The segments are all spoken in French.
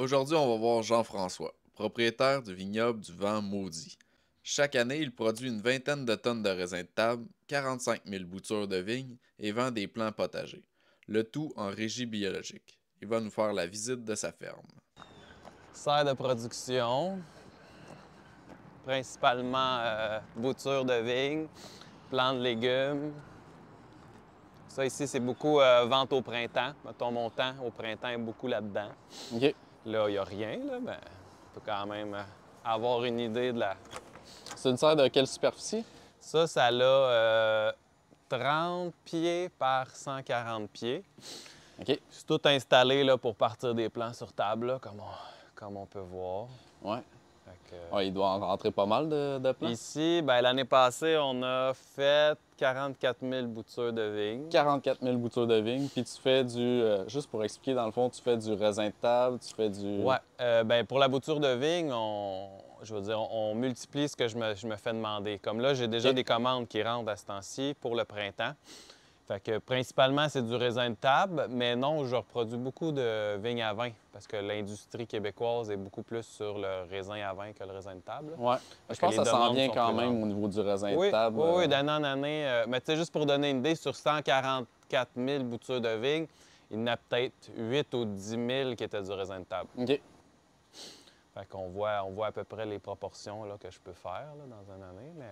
Aujourd'hui, on va voir Jean-François, propriétaire du vignoble du Vent Maudit. Chaque année, il produit une vingtaine de tonnes de raisins de table, 45 000 boutures de vigne et vend des plants potagers. Le tout en régie biologique. Il va nous faire la visite de sa ferme. Serre de production, principalement boutures de vigne, plants de légumes. Ça ici, c'est beaucoup vente au printemps. Mettons, mon temps au printemps est beaucoup là-dedans. OK. Là, il n'y a rien, là, mais on peut quand même avoir une idée de la... C'est une serre de quelle superficie? Ça a 30 pieds par 140 pieds. OK. C'est tout installé là, pour partir des plants sur table, là, comme on peut voir. Ouais. Fait que, Ouais, il doit en rentrer pas mal de plants. Ici, ben, l'année passée, on a fait 44 000 boutures de vigne. 44 000 boutures de vigne. Puis tu fais juste pour expliquer, dans le fond, tu fais du raisin de table, tu fais du... Ouais. Ben, pour la bouture de vigne, je veux dire, on multiplie ce que je me fais demander. Comme là, j'ai déjà OK. des commandes qui rentrent à ce temps-ci pour le printemps. Fait que principalement, c'est du raisin de table, mais non, je reproduis beaucoup de vignes à vin parce que l'industrie québécoise est beaucoup plus sur le raisin à vin que le raisin de table. Ouais. Parce Je pense que que les ça s'en demandes vient sont quand plus même grandes. au niveau du raisin Oui, de table. oui, d'année en année. Mais tu sais, juste pour donner une idée, sur 144 000 boutures de vigne, il y en a peut-être 8 ou 10 000 qui étaient du raisin de table. OK. Fait qu'on voit à peu près les proportions là, que je peux faire là, dans une année, mais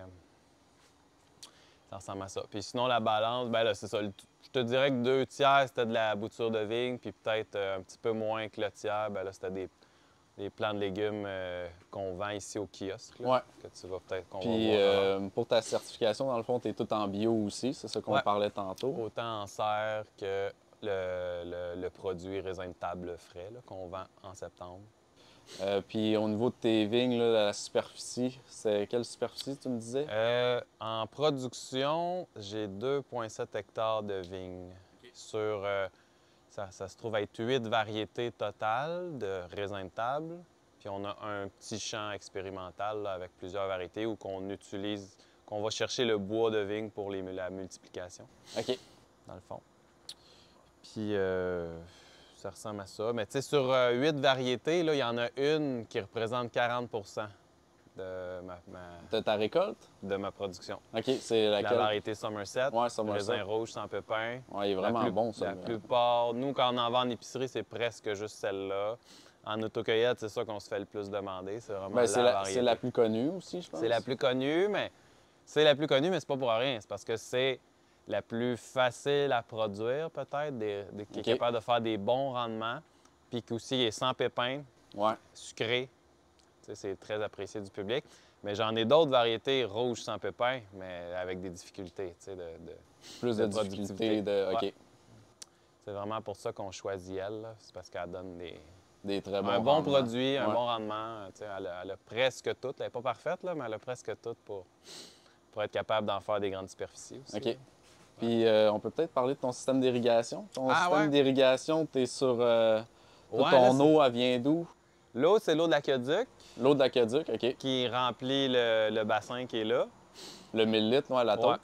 ça ressemble à ça. Puis sinon, la balance, ben là, c'est ça. Je te dirais que 2 tiers, c'était de la bouture de vigne, puis peut-être un petit peu moins que le tiers, ben là, c'était des plants de légumes qu'on vend ici au kiosque. Là, Ouais. que tu vas peut-être qu'on Puis va voir. pour ta certification, dans le fond, tu es tout en bio aussi. C'est ça qu'on Ouais. parlait tantôt. Autant en serre que le produit raisin de table frais là, qu'on vend en septembre. Puis au niveau de tes vignes, là, la superficie, c'est quelle superficie tu me disais? En production, j'ai 2,7 hectares de vignes. Sur, ça se trouve être 8 variétés totales de raisins de table. Puis on a un petit champ expérimental là, avec plusieurs variétés où qu'on va chercher le bois de vigne pour la multiplication, OK. dans le fond. Puis ça ressemble à ça. Mais tu sais, sur 8 variétés, là, il y en a une qui représente 40 T'as ta récolte? de ma production. OK, c'est La laquelle? variété Somerset, Ouais, Somerset. raisin rouge sans pépins. Ouais, il est vraiment bon, ça. La plupart, nous, quand on en vend en épicerie, c'est presque juste celle-là. En autocueillette, c'est ça qu'on se fait le plus demander. C'est vraiment Ben, la variété. c'est la plus connue aussi, je pense. C'est la plus connue, mais c'est pas pour rien. C'est parce que c'est la plus facile à produire, peut-être, qui est OK. capable de faire des bons rendements, puis qui aussi est sans pépins, Ouais. sucré. Tu sais, c'est très apprécié du public. Mais j'en ai d'autres variétés rouges sans pépins, mais avec des difficultés, tu sais, Plus de productivité. difficultés de. OK. Ouais. C'est vraiment pour ça qu'on choisit elle. Là. C'est parce qu'elle donne Des très bons un bon rendements. produit, un Ouais. bon rendement. Tu sais, elle a presque tout. Elle n'est pas parfaite, là, mais elle a presque tout pour être capable d'en faire des grandes superficies aussi. OK. Là. Puis on peut peut-être parler de ton système d'irrigation. Ton Ah, système ouais? d'irrigation, tu es sur. Ouais, ton là, eau, elle vient d'où? l'eau, c'est l'eau de l'aqueduc L'eau de l'aqueduc, OK. qui remplit le bassin qui est là. Le 1000 litres, ouais, la Ouais, taupe.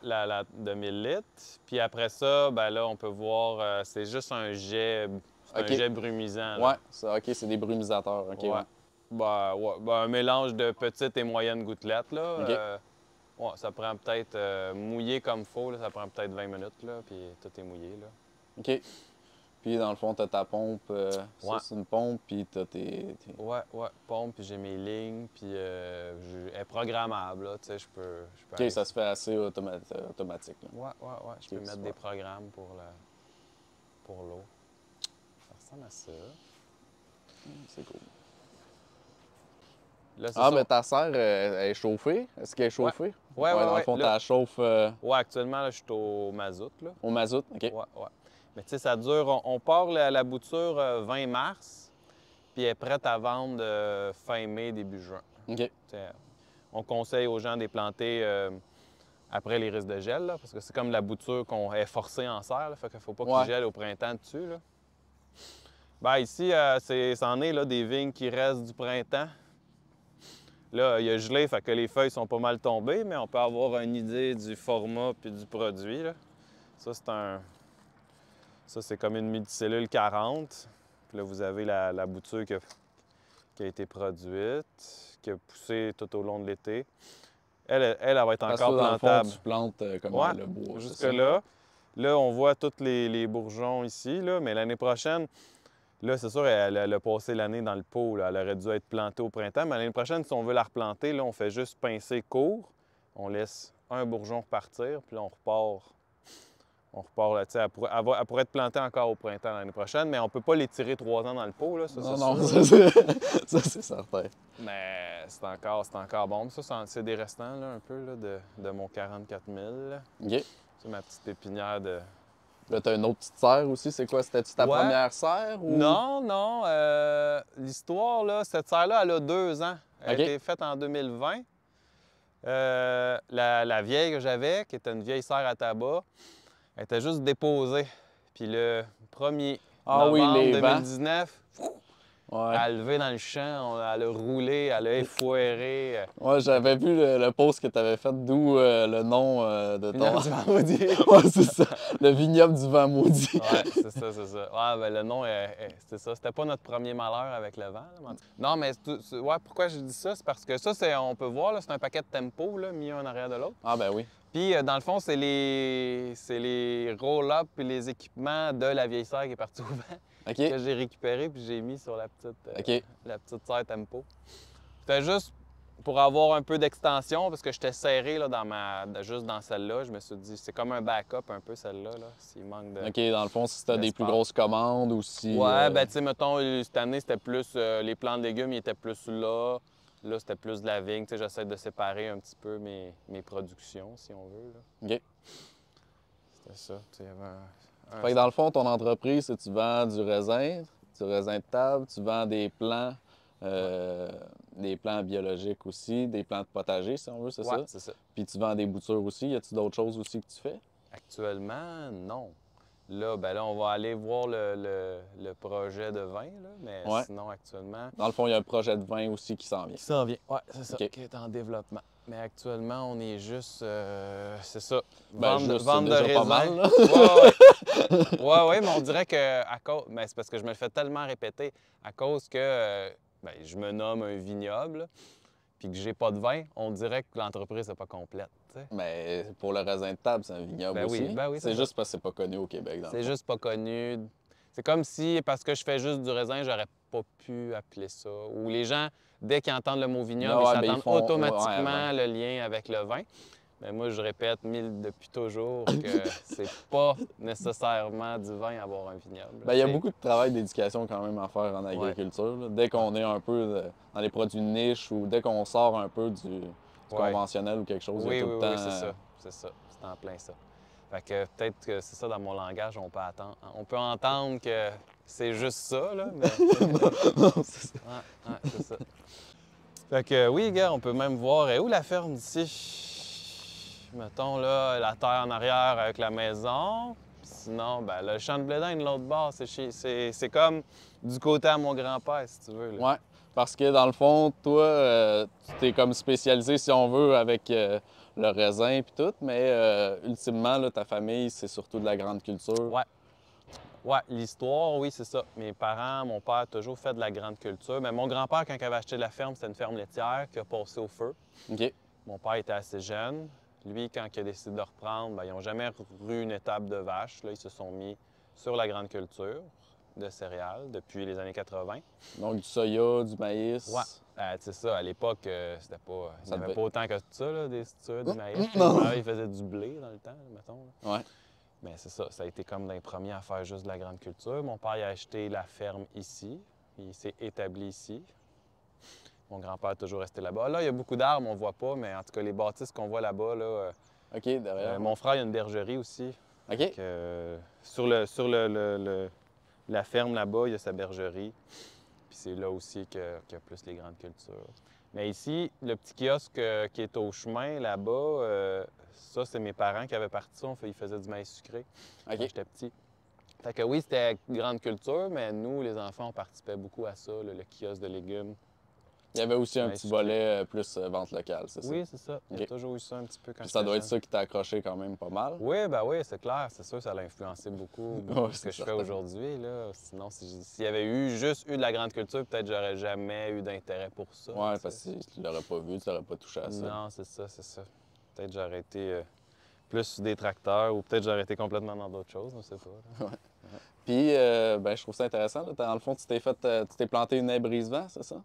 de 1000 litres. Puis après ça, ben là, on peut voir, c'est juste un jet, OK. un jet brumisant. Là. Ouais, ça, OK, c'est des brumisateurs. OK, ouais. Ben, un mélange de petites et moyennes gouttelettes. Là. OK. Ouais, ça prend peut-être, mouillé comme il faut, là, ça prend peut-être 20 minutes, là, puis tout est mouillé. Là. OK. Puis dans le fond, tu as ta pompe. Ça, Ouais. c'est une pompe, puis tu as Ouais, pompe, puis j'ai mes lignes, puis elle est programmable, là, tu sais, je peux OK, aller- ça se fait assez automatique. Là. Ouais, je peux Ok, mettre super. des programmes pour l'eau. Ça ressemble à ça. C'est cool. Là, c'est Ah, ça. mais ta serre, elle est chauffée? Est-ce qu'elle est chauffée? Ouais, Dans le fond, tu là- la chauffes Ouais, actuellement, là, je suis au mazout, là. au mazout. OK. Ouais. Mais tu sais, ça dure... On part la bouture 20 mars, puis elle est prête à vendre fin mai, début juin. OK. Tu sais, on conseille aux gens de les planter après les risques de gel, là, parce que c'est comme la bouture qu'on est forcée en serre, là, fait qu'il faut pas qu'il Ouais. gèle au printemps dessus, là. Ben ici, c'en est là, des vignes qui restent du printemps. Là, il y a gelé, fait que les feuilles sont pas mal tombées, mais on peut avoir une idée du format puis du produit. Là. Ça, c'est comme une multicellule 40. Puis là, vous avez la bouture qui qui a été produite, qui a poussé tout au long de l'été. Elle va être Parce encore que dans le fond, plantable. tu plantes comme Ouais, le bois. c'est ça? jusque-là. Là, on voit tous les bourgeons ici, là, mais l'année prochaine, là, c'est sûr, elle a passé l'année dans le pot. Là. Elle aurait dû être plantée au printemps, mais l'année prochaine, si on veut la replanter, là, on fait juste pincer court. On laisse un bourgeon repartir, puis là, on repart. On repart là, tu sais, elle pourrait être plantée encore au printemps l'année prochaine, mais on peut pas les tirer 3 ans dans le pot, là, ça, c'est Non, sûr. ça c'est certain. Mais c'est encore bon. Ça, c'est des restants, là, un peu, là, de mon 44 000. Là. OK. C'est ma petite pépinière de... Là, t'as une autre petite serre aussi. C'est quoi? C'était-tu ta Ouais. première serre? Ou... Non. L'histoire, là, cette serre-là, elle a 2 ans. Elle OK. a été faite en 2020. La vieille que j'avais, qui était une vieille serre à tabac, elle était juste déposée. Puis le 1er novembre les vents. 2019, Ouais. elle a levé dans le champ, elle a roulé, elle a effoiré. Ouais, j'avais vu le post que tu avais fait, d'où le nom de ton. Vignoble du vent maudit. Ouais, c'est ça. Le vignoble du vent maudit. Ouais, c'est ça. Ouais, ben, le nom, c'était ça. C'était pas notre premier malheur avec le vent. Là. Non, mais ouais, pourquoi je dis ça? C'est parce que ça, on peut voir, là, c'est un paquet de tempo là, mis un en arrière de l'autre. Ah, ben oui. Puis, dans le fond, c'est les roll-up et les équipements de la vieille serre qui est partie au vent OK. que j'ai récupéré puis j'ai mis sur la petite serre tempo. C'était juste pour avoir un peu d'extension parce que j'étais serré là, juste dans celle-là. Je me suis dit, c'est comme un backup un peu celle-là, là, s'il manque de... OK, dans le fond, si t'as des plus l'espace. grosses commandes ou si. Ouais, ben tu sais, mettons, cette année, c'était plus... les plants de légumes, ils étaient plus là. Là, c'était plus de la vigne. Tu sais, j'essaie de séparer un petit peu mes productions, si on veut. Là. OK. C'était ça. Tu sais, il y avait un... Fait que dans le fond, ton entreprise, c'est tu vends du raisin de table, tu vends des plants biologiques aussi, des plants de potager, si on veut, c'est Ouais, ça? c'est ça. Puis tu vends des boutures aussi. Y a-t-il d'autres choses aussi que tu fais? Actuellement, non. Là, ben là, on va aller voir le projet de vin, là, mais Ouais. sinon, actuellement... Dans le fond, il y a un projet de vin aussi qui s'en vient. Qui s'en vient, ouais, c'est ça, OK. qui est en développement. Mais actuellement, on est juste, c'est ça, Ben, vendre juste, vendre de c'est déjà raisin. pas mal, là. Ouais, mais on dirait que à cause, ben, c'est parce que je me le fais tellement répéter, à cause que ben, je me nomme un vignoble, puis que j'ai pas de vin, on dirait que l'entreprise n'est pas complète. T'sais. Mais pour le raisin de table, c'est un vignoble Ben oui, aussi. ben oui, c'est c'est juste parce que c'est pas connu au Québec. Dans le C'est fond. juste pas connu. C'est comme si, parce que je fais juste du raisin, j'aurais pas pu appeler ça. Ou les gens, dès qu'ils entendent le mot vignoble, Ouais, ils ben, s'attendent ils font- automatiquement ouais. le lien avec le vin. Mais moi, je répète depuis toujours que c'est pas nécessairement du vin avoir un vignoble. Ben, il y a C'est- beaucoup de travail d'éducation quand même à faire en agriculture. Là. Dès qu'on est un peu dans les produits de niche ou dès qu'on sort un peu du Ouais. conventionnel ou quelque chose, il Oui, y a tout oui, le temps... oui, c'est ça. C'est en plein ça. Fait que peut-être que c'est ça dans mon langage, on peut entendre que c'est juste ça, là, mais... Non, c'est ça. Ouais, c'est ça. Fait que oui, gars, on peut même voir où la ferme d'ici. Mettons là, la terre en arrière avec la maison. Sinon, ben, le champ de blé d'Inde, l'autre bord, c'est comme du côté à mon grand-père, si tu veux. Là. Ouais, parce que dans le fond, toi, tu t'es comme spécialisé, si on veut, avec le raisin et tout, mais ultimement, là, ta famille, c'est surtout de la grande culture. Ouais. Ouais, l'histoire, oui, c'est ça. Mes parents, mon père a toujours fait de la grande culture. Mais mon grand-père, quand il avait acheté la ferme, c'était une ferme laitière qui a passé au feu. OK. Mon père était assez jeune. Lui, quand il a décidé de reprendre, ben, ils n'ont jamais eu une étape de vache. Là, ils se sont mis sur la grande culture de céréales depuis les années 80. Donc, du soya, du maïs. Ouais. C'est ça, à l'époque, c'était pas... Il n'y en avait pas autant que ça, là, des soya, du maïs. Non. Mon père, il faisait du blé dans le temps, mettons. Là. Ouais. Mais c'est ça, ça a été comme d'un premier à faire juste de la grande culture. Mon père il a acheté la ferme ici, il s'est établi ici. Mon grand-père est toujours resté là-bas. Là, il y a beaucoup d'arbres, on ne voit pas, mais en tout cas, les bâtisses qu'on voit là-bas, là, OK, derrière. mon frère, il a une bergerie aussi. OK. Sur la ferme là-bas, il y a sa bergerie. Puis c'est là aussi qu'il y a plus les grandes cultures. Mais ici, le petit kiosque qui est au chemin là-bas, ça, c'est mes parents qui avaient parti ça. Ils faisaient du maïs sucré quand j'étais petit. Fait que oui, c'était grande culture, mais nous, les enfants, on participait beaucoup à ça, le kiosque de légumes. Il y avait aussi un Ouais, petit je- volet plus vente locale, c'est ça? Oui, c'est ça. Il y a Ok. toujours eu ça un petit peu quand Puis ça j'étais doit être jeune. ça qui t'a accroché quand même pas mal. Oui, ben oui, c'est clair. C'est sûr, ça l'a influencé beaucoup, beaucoup Ouais, ce c'est que je fais certain. aujourd'hui. Là. Sinon, s'il y avait juste eu de la grande culture, peut-être j'aurais jamais eu d'intérêt pour ça. Ouais, tu sais. parce que tu l'aurais pas vu, tu l'aurais pas touché à ça. Non, c'est ça, c'est ça. Peut-être j'aurais été plus sur des tracteurs ou peut-être j'aurais été complètement dans d'autres choses, je sais pas. Là. Puis, ben, je trouve ça intéressant. Là. Dans le fond, tu t'es planté une haie brise-vent, c'est ça?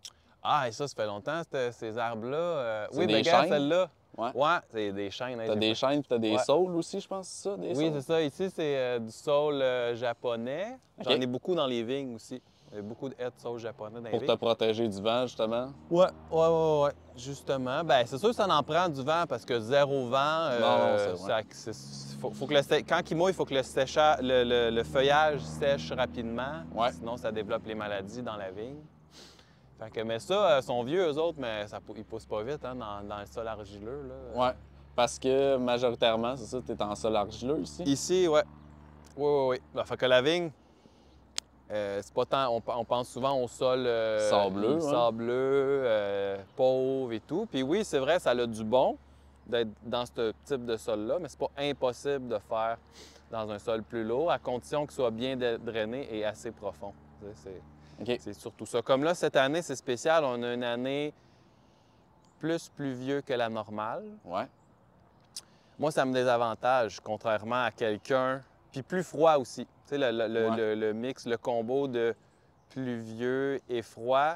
Ah, et ça fait longtemps, ces arbres-là. C'est Oui, des ben regarde chênes? celle-là. Ouais. Ouais, c'est des chênes. hein, T'as j'ai des fait- chênes, puis t'as des Ouais. saules aussi, je pense, c'est ça? Des Oui, saules? c'est ça. Ici, c'est du saule japonais. J'en OK. ai beaucoup dans les vignes aussi. Il y a beaucoup de haies de saule japonais dans les Pour vignes. te protéger du vent, justement? Ouais. Justement. Ben, c'est sûr que ça en prend du vent parce que zéro vent, Non, c'est vrai. faut que quand il mouille, il faut que le feuillage sèche rapidement. Ouais. Sinon, ça développe les maladies dans la vigne. Fait que, mais ça, sont vieux, eux autres, mais ils poussent pas vite hein, dans le sol argileux. Là. Ouais. Parce que majoritairement, c'est ça, t'es en sol argileux ici? Ici, ouais. Oui. Ben, fait que la vigne, c'est pas tant. On pense souvent au sol Sableux, ouais. pauvre et tout. Puis oui, c'est vrai, ça a du bon d'être dans ce type de sol-là, mais c'est pas impossible de faire dans un sol plus lourd, à condition qu'il soit bien drainé et assez profond. OK. C'est surtout ça. Comme là, cette année, c'est spécial. On a une année plus pluvieux que la normale. Ouais. Moi, ça me désavantage, contrairement à quelqu'un. Puis plus froid aussi. Tu sais, le mix, le combo de pluvieux et froid,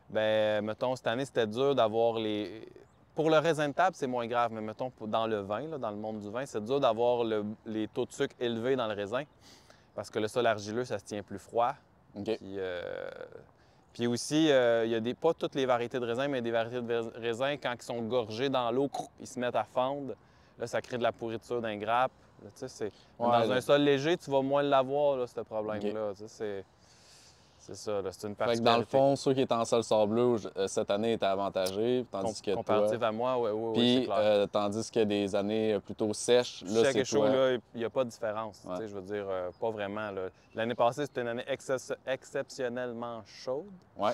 ben mettons, cette année, c'était dur d'avoir les... Pour le raisin de table, c'est moins grave, mais mettons, dans le vin, là, dans le monde du vin, c'est dur d'avoir les taux de sucre élevés dans le raisin parce que le sol argileux, ça se tient plus froid. OK. Puis aussi, il y a pas toutes les variétés de raisins, mais des variétés de raisins, quand ils sont gorgés dans l'eau, ils se mettent à fondre. Là, ça crée de la pourriture d'un grappe. Là, tu sais, Ouais, dans là. un sol léger, tu vas moins l'avoir, là, ce problème-là. Tu sais, c'est ça, là, c'est une Fait que dans le particularité. fond, ceux qui étaient en sol sableux cette année étaient avantagés, tandis que toi... Comparatif à moi, oui, Puis, c'est clair. tandis que des années plutôt sèches, là, Sec c'est et chaud, toi... là, il n'y a pas de différence. Ouais. Tu sais, je veux dire, pas vraiment. Là. L'année passée, c'était une année exceptionnellement chaude. Ouais.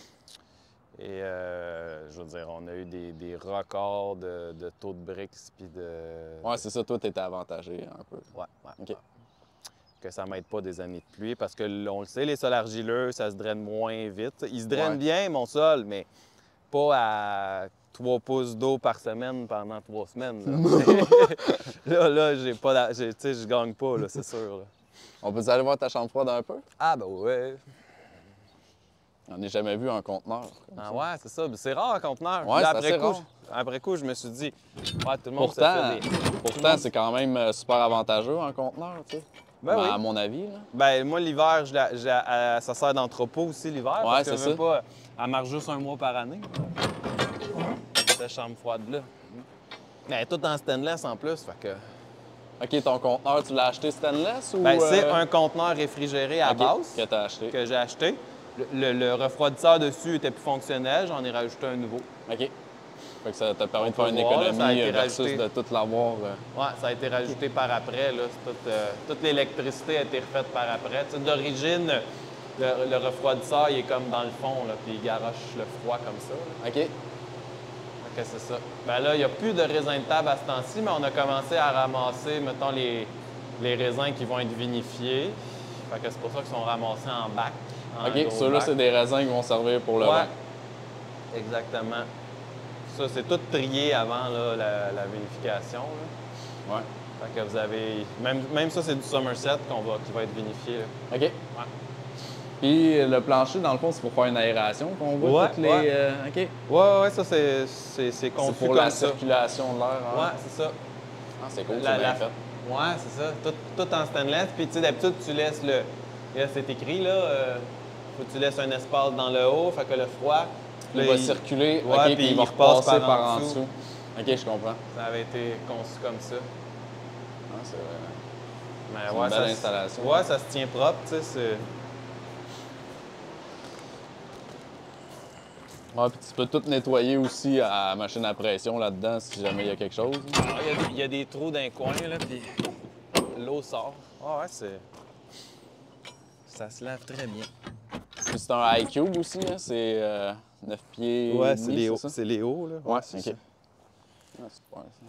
Et je veux dire, on a eu des records de taux de Brix puis de... Ouais, c'est ça, toi, t'étais avantagé un peu. Ouais. OK. Que ça m'aide pas des années de pluie parce que, on le sait, les sols argileux, ça se draine moins vite. Il se draine Ouais. bien, mon sol, mais pas à 3 pouces d'eau par semaine pendant 3 semaines. Là, j'ai pas tu sais, je gagne pas, là, c'est sûr. Là. On peut aller voir ta chambre froide un peu? Ah, ben ouais. On n'a jamais vu un conteneur. comme Ah ça. ouais, c'est ça. C'est rare un conteneur. Ouais, Là, c'est assez rare. après coup, je me suis dit, ouais, tout le monde se Pourtant, fait des... pourtant c'est quand même super avantageux un conteneur, tu sais. Ben oui. À mon avis, là. Ben moi, l'hiver, ça sert d'entrepôt aussi l'hiver. Ouais, parce que c'est je veux ça. pas, elle marche juste un mois par année. Cette chambre froide-là. Mais elle est toute en stainless en plus, fait que... OK, ton conteneur, tu l'as acheté stainless ou... Ben, c'est un conteneur réfrigéré à OK, base que t'as acheté. que j'ai acheté. Le refroidisseur dessus était plus fonctionnel, j'en ai rajouté un nouveau. OK. Fait que ça t'a permis On de faire peut une voir, là, ça a économie été versus rajouté. de tout l'avoir. Ouais, ça a été rajouté par après. Là. Toute l'électricité a été refaite par après. Tu sais, d'origine, le refroidisseur, il est comme dans le fond, là, puis il garoche le froid comme ça. Là. OK. Fait que c'est ça. Ben là, il n'y a plus de raisins de table à ce temps-ci, mais on a commencé à ramasser, mettons, les raisins qui vont être vinifiés. Fait que c'est pour ça qu'ils sont ramassés en bac. en OK, gros ceux-là, bac. c'est des raisins qui vont servir pour le Ouais, vin. exactement. Ça, c'est tout trié avant là, la vinification. Là. Ouais. Fait que vous avez... Même ça, c'est du Somerset qui va être vinifié. Là. OK. Puis le plancher, dans le fond, c'est pour faire une aération qu'on voit Ouais, toutes les... ouais. OK. Ouais, ça, c'est conçu C'est pour comme la ça. circulation de l'air. hein? Ouais, c'est ça. Ah, c'est cool, La- c'est bien la- fait. Ouais, c'est ça. Tout en stainless. Puis, tu sais, d'habitude, tu laisses le... Là, c'est écrit, là, faut que tu laisses un espace dans le haut, fait que le froid... Il là, va circuler, Ouais, OK, puis puis il il va repasse repasser par par en en dessous. dessous. OK, je comprends. Ça avait été conçu comme ça. Ah, c'est Mais C'est ouais, une belle ça, installation. Ouais, ça se tient propre, tu sais, c'est... Ouais, puis tu peux tout nettoyer aussi à la machine à pression là-dedans si jamais il y a quelque chose. Ah, il y a des trous dans les coins, là, puis l'eau sort. Ah ouais, c'est... Ça se lave très bien. Puis c'est un iCube aussi, hein, c'est 9 pieds. Ouais, et c'est demi, les hauts. ça? C'est les hauts, là. Ouais, c'est OK. ça. Ah, super, ça.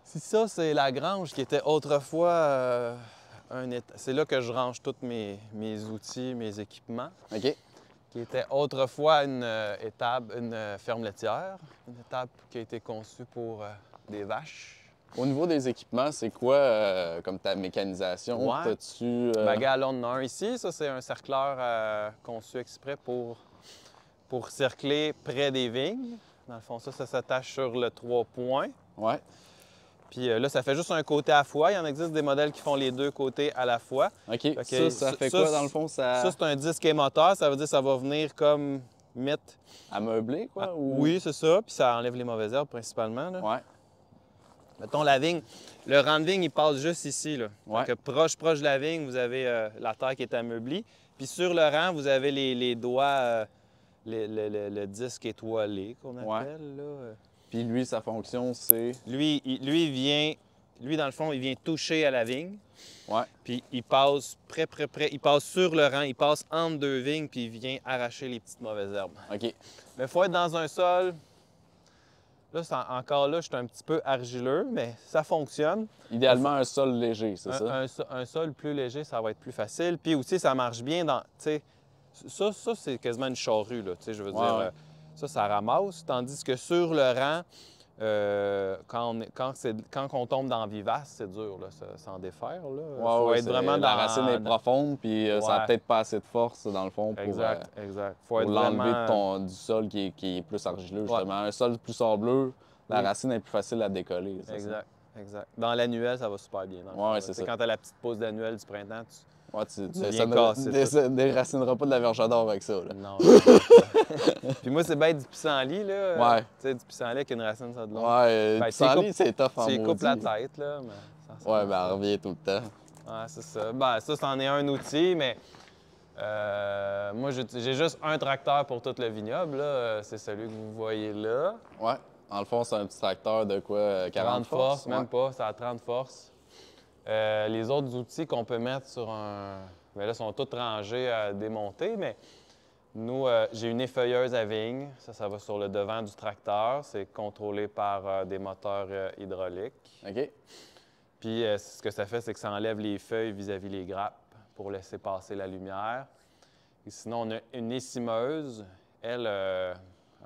Si ça, c'est la grange qui était autrefois c'est là que je range tous mes outils, mes équipements, OK. qui était autrefois une étable, une ferme laitière, une étable qui a été conçue pour des vaches. Au niveau des équipements, c'est quoi comme ta mécanisation? Ouais. T'as-tu... Ma galonne 1 ici, ça c'est un cercleur conçu exprès pour cercler près des vignes. Dans le fond, ça s'attache sur le 3 points. Ouais. Puis là, ça fait juste un côté à la fois. Il en existe des modèles qui font les deux côtés à la fois. OK. Fait que Ça fait quoi, dans le fond? Ça, c'est un disque émoteur. Ça veut dire que ça va venir comme mettre... Ameubler, quoi? Ou... Oui, c'est ça. Puis ça enlève les mauvaises herbes principalement. Là. Ouais. Mettons la vigne. Le rang de vigne, il passe juste ici. Là. Ouais. Fait que proche de la vigne, vous avez la terre qui est ameublée. Puis sur le rang, vous avez les doigts, le disque étoilé qu'on appelle. Là. Puis lui, sa fonction, c'est... Lui, dans le fond, il vient toucher à la vigne. Ouais. Puis il passe près. Il passe sur le rang, il passe entre deux vignes, puis il vient arracher les petites mauvaises herbes. OK. Mais il faut être dans un sol. Là, encore là, je suis un petit peu argileux, mais ça fonctionne. Idéalement, un sol léger, c'est ça? Un sol plus léger, ça va être plus facile. Puis aussi, ça marche bien dans. Tu sais, ça c'est quasiment une charrue, là. Tu sais, je veux dire, ouais. ça ramasse. Tandis que sur le rang, quand on tombe dans vivace, c'est dur, là, s'en défaire. Là. Faut être vraiment la racine est profonde, puis ça n'a peut-être pas assez de force, dans le fond, pour, exact. Faut être l'enlever vraiment... du sol qui est plus argileux, justement. Un sol plus sableux, la racine est plus facile à décoller. Exact. Dans l'annuel, ça va super bien. Oui, c'est ça. Quand tu as la petite pause d'annuel du printemps, tu déracineras pas de la verge d'or avec ça. Là. Non. Puis moi, c'est bien du pissenlit, là. Ouais. Tu sais, du pissenlit avec une racine, ça de long. Ouais, Ben, pissenlit, c'est tough en maudit. Tu coupes la tête, là, mais... Ouais, ben, elle revient tout le temps. Ouais, c'est ça. Ben, ça, c'en est un outil, mais... moi, j'ai juste un tracteur pour tout le vignoble, là. C'est celui que vous voyez là. Ouais. Dans le fond, c'est un petit tracteur de quoi? 40 forces? Même pas, c'est à 30 forces. Les autres outils qu'on peut mettre sur un... Bien là, sont tous rangés à démonter, mais nous, j'ai une effeuilleuse à vigne. Ça va sur le devant du tracteur. C'est contrôlé par des moteurs hydrauliques. OK. Puis ce que ça fait, c'est que ça enlève les feuilles vis-à-vis les grappes pour laisser passer la lumière. Et sinon, on a une essimeuse. Elle, à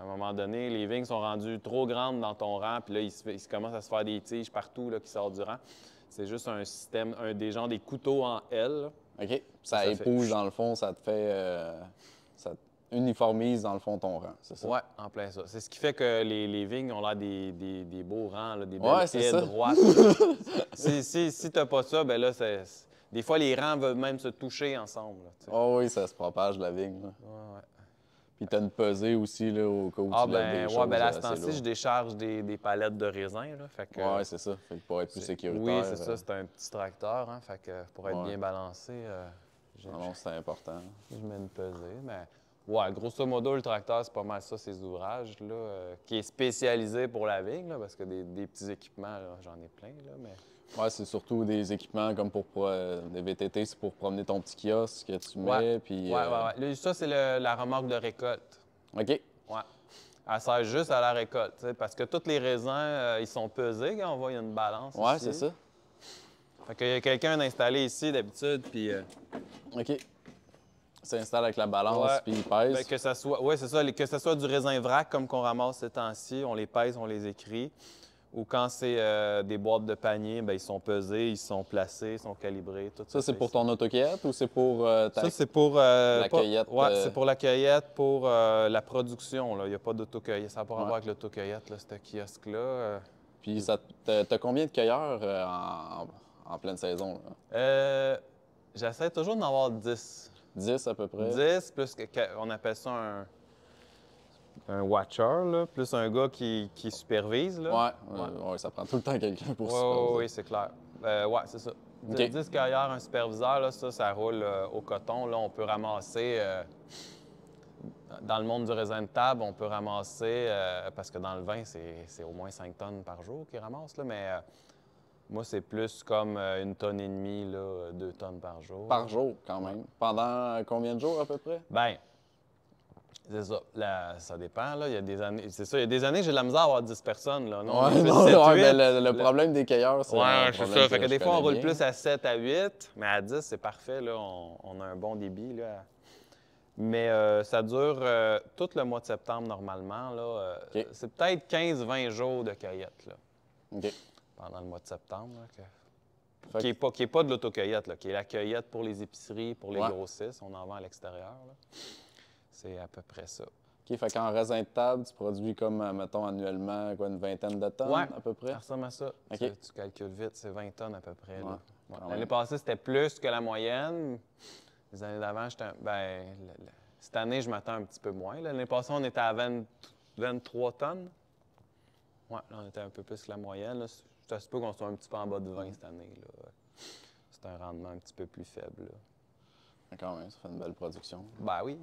un moment donné, les vignes sont rendues trop grandes dans ton rang, puis là, il commence à se faire des tiges partout là, qui sortent du rang. C'est juste un système, des couteaux en L. OK. Ça épouse, dans le fond, ça te fait... ça uniformise, dans le fond, ton rang, c'est ça? Oui, en plein ça. C'est ce qui fait que les vignes ont l'air des beaux rangs, là, des belles haies droites. Si tu n'as pas ça, bien là, des fois, les rangs veulent même se toucher ensemble. Oh oui, ça se propage, la vigne. Là. Ouais. Puis tu as une pesée aussi, là, au cas où tu lèves des choses. Là, à ce temps-ci, je décharge des palettes de raisin. Là, fait que, oui, c'est ça. Fait que pour être plus sécuritaire. Oui, c'est ça. C'est un petit tracteur. Hein, fait que pour être bien balancé, non, c'est important. Je mets une pesée. Mais ouais, grosso modo, le tracteur, c'est pas mal ça, ces ouvrages, là, qui est spécialisé pour la vigne, là, parce que des petits équipements, j'en ai plein. Là, mais... Oui, c'est surtout des équipements comme pour des VTT, c'est pour promener ton petit kiosque que tu mets. Puis, ouais. Ça, c'est la remorque de récolte. OK. Ouais. Elle sert juste à la récolte, parce que tous les raisins, ils sont pesés quand on voit, il y a une balance. Oui, ici. c'est ça. Fait qu'il y a quelqu'un d'installé ici d'habitude, puis... OK. S'installe avec la balance, puis il pèse. Ben, que ça soit, c'est ça. Que ce soit du raisin vrac, comme qu'on ramasse ces temps-ci, on les pèse, on les écrit. Ou quand c'est des boîtes de panier, bien, ils sont pesés, ils sont placés, ils sont calibrés. Tout ça, c'est pour ton autocueillette ou c'est pour Ça, c'est pour... la cueillette? Oui, c'est pour la cueillette, pour la production. Il n'y a pas d'autocueillette. Ça n'a pas à voir avec l'autocueillette, ce kiosque-là. Puis, t'as combien de cueilleurs en pleine saison? J'essaie toujours d'en avoir 10. 10 à peu près? 10, plus on appelle ça un watcher, là, plus un gars qui supervise. Là. Ouais, ça prend tout le temps quelqu'un pour superviser. Oui, c'est clair. Oui, c'est ça. Okay. 10 cueilleurs, un superviseur, là, ça roule au coton. Là, on peut ramasser, dans le monde du raisin de table, on peut ramasser, parce que dans le vin, c'est au moins 5 tonnes par jour qu'ils ramassent, là, mais moi, c'est plus comme 1,5 tonne, là, 2 tonnes par jour. Par jour, quand même. Pendant combien de jours, à peu près? Bien, C'est ça. Ça dépend, là. Il y a des années... C'est ça, il y a des années, j'ai de la misère à avoir 10 personnes, là. Non, on est Ouais, plus non, 7, ouais, 8. ben, le problème des cueilleurs, c'est Ouais, un c'est problème ça. Fait que je des fois, on connais roule bien. plus à 7, à 8, mais à 10, c'est parfait, là. On a un bon débit, là. Mais ça dure tout le mois de septembre, normalement, là. OK. C'est peut-être 15-20 jours de cueillette, là, OK. pendant le mois de septembre, là, Fait qui est pas de l'autocueillette, là, qui est la cueillette pour les épiceries, pour les Ouais. grossistes. On en vend à l'extérieur, là. C'est à peu près ça. OK, fait qu'en raisin de table, tu produis comme, mettons, annuellement, quoi, une vingtaine de tonnes, Ouais. à peu près? Ça ressemble à ça. OK. Tu calcules vite, c'est 20 tonnes à peu près. Ouais, Là. Ouais. quand L'année même. passée, c'était plus que la moyenne. Les années d'avant, cette année, je m'attends un petit peu moins. L'année passée, on était à 23 tonnes. Ouais, là, on était un peu plus que la moyenne. Là. Ça se peut qu'on soit un petit peu en bas de 20 cette année. Là. C'est un rendement un petit peu plus faible. Là. Quand même, ça fait une belle production. Ben oui,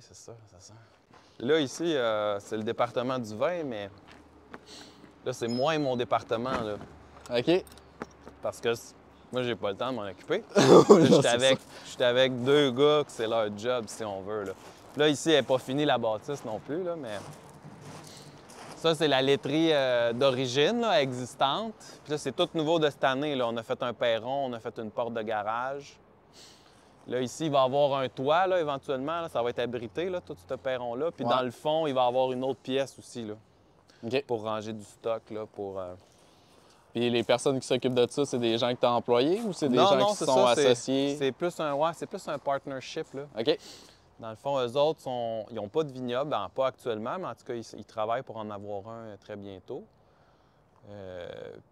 c'est ça, c'est ça. Là, ici, c'est le département du vin, mais là, c'est moins mon département, là. OK. Parce que moi, j'ai pas le temps de m'en occuper. Non, J'étais avec deux gars que c'est leur job, si on veut. Là ici, elle n'est pas finie la bâtisse non plus, là, mais ça, c'est la laiterie d'origine, là, existante. Puis là, c'est tout nouveau de cette année. Là. On a fait un perron, on a fait une porte de garage. Là, ici, il va y avoir un toit, là, éventuellement. Là, ça va être abrité, là, tout ce perron-là. Puis Ouais. dans le fond, il va y avoir une autre pièce aussi, là, OK. pour ranger du stock, là, pour... Puis les personnes qui s'occupent de ça, c'est des gens que tu as employés ou c'est des Non, gens non, qui c'est sont ça, associés? c'est plus un partnership, là. OK. Dans le fond, eux autres, ils n'ont pas de vignoble, pas actuellement, mais en tout cas, ils travaillent pour en avoir un très bientôt.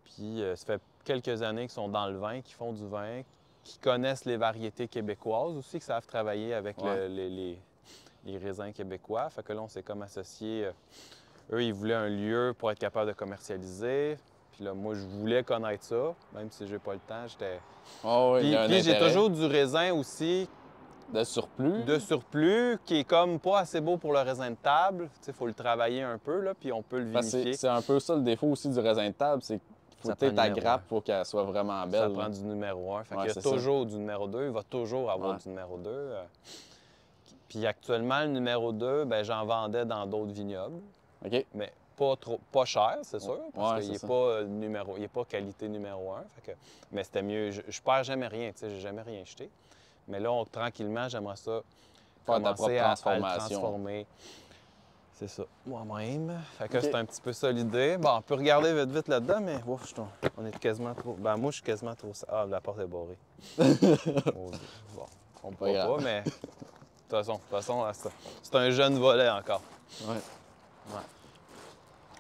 Puis ça fait quelques années qu'ils sont dans le vin, qu'ils font du vin, qui connaissent les variétés québécoises aussi, qui savent travailler avec Ouais. les raisins québécois. Fait que là, on s'est comme associés. Eux, ils voulaient un lieu pour être capable de commercialiser. Puis là, moi, je voulais connaître ça, même si j'ai pas le temps. Oh, oui, il y a un Puis j'ai intérêt. toujours du raisin aussi De surplus? de surplus qui est comme pas assez beau pour le raisin de table. Il faut le travailler un peu, là, puis on peut le Parce que vinifier. c'est un peu ça le défaut aussi du raisin de table, c'est qu'il faut Ça que prend ta numéro grappe un. pour qu'elle soit vraiment Ça belle. prend là. du numéro 1. Fait Ouais, qu'il y a c'est ça. toujours du numéro 2. Il va toujours avoir Ouais. du numéro 2. Puis actuellement, le numéro 2, ben, j'en vendais dans d'autres vignobles, OK. mais pas cher, c'est sûr, parce Ouais, qu'il n'est c'est ça. pas il est pas qualité numéro 1. Mais c'était mieux. Je perds jamais rien, tu sais, j'ai jamais rien jeté. Mais là, tranquillement, j'aimerais ça Faire ta commencer propre à le transformation. transformer. C'est ça, moi-même. Fait que OK. c'est un petit peu ça l'idée. Bon, on peut regarder vite, vite là-dedans, mais ouf, on est quasiment trop... Ben moi, je suis quasiment trop... Ah, la porte est barrée. Bon, on ne Pas peut grave. pas, mais... De toute façon, c'est un jeune volet encore. Ouais.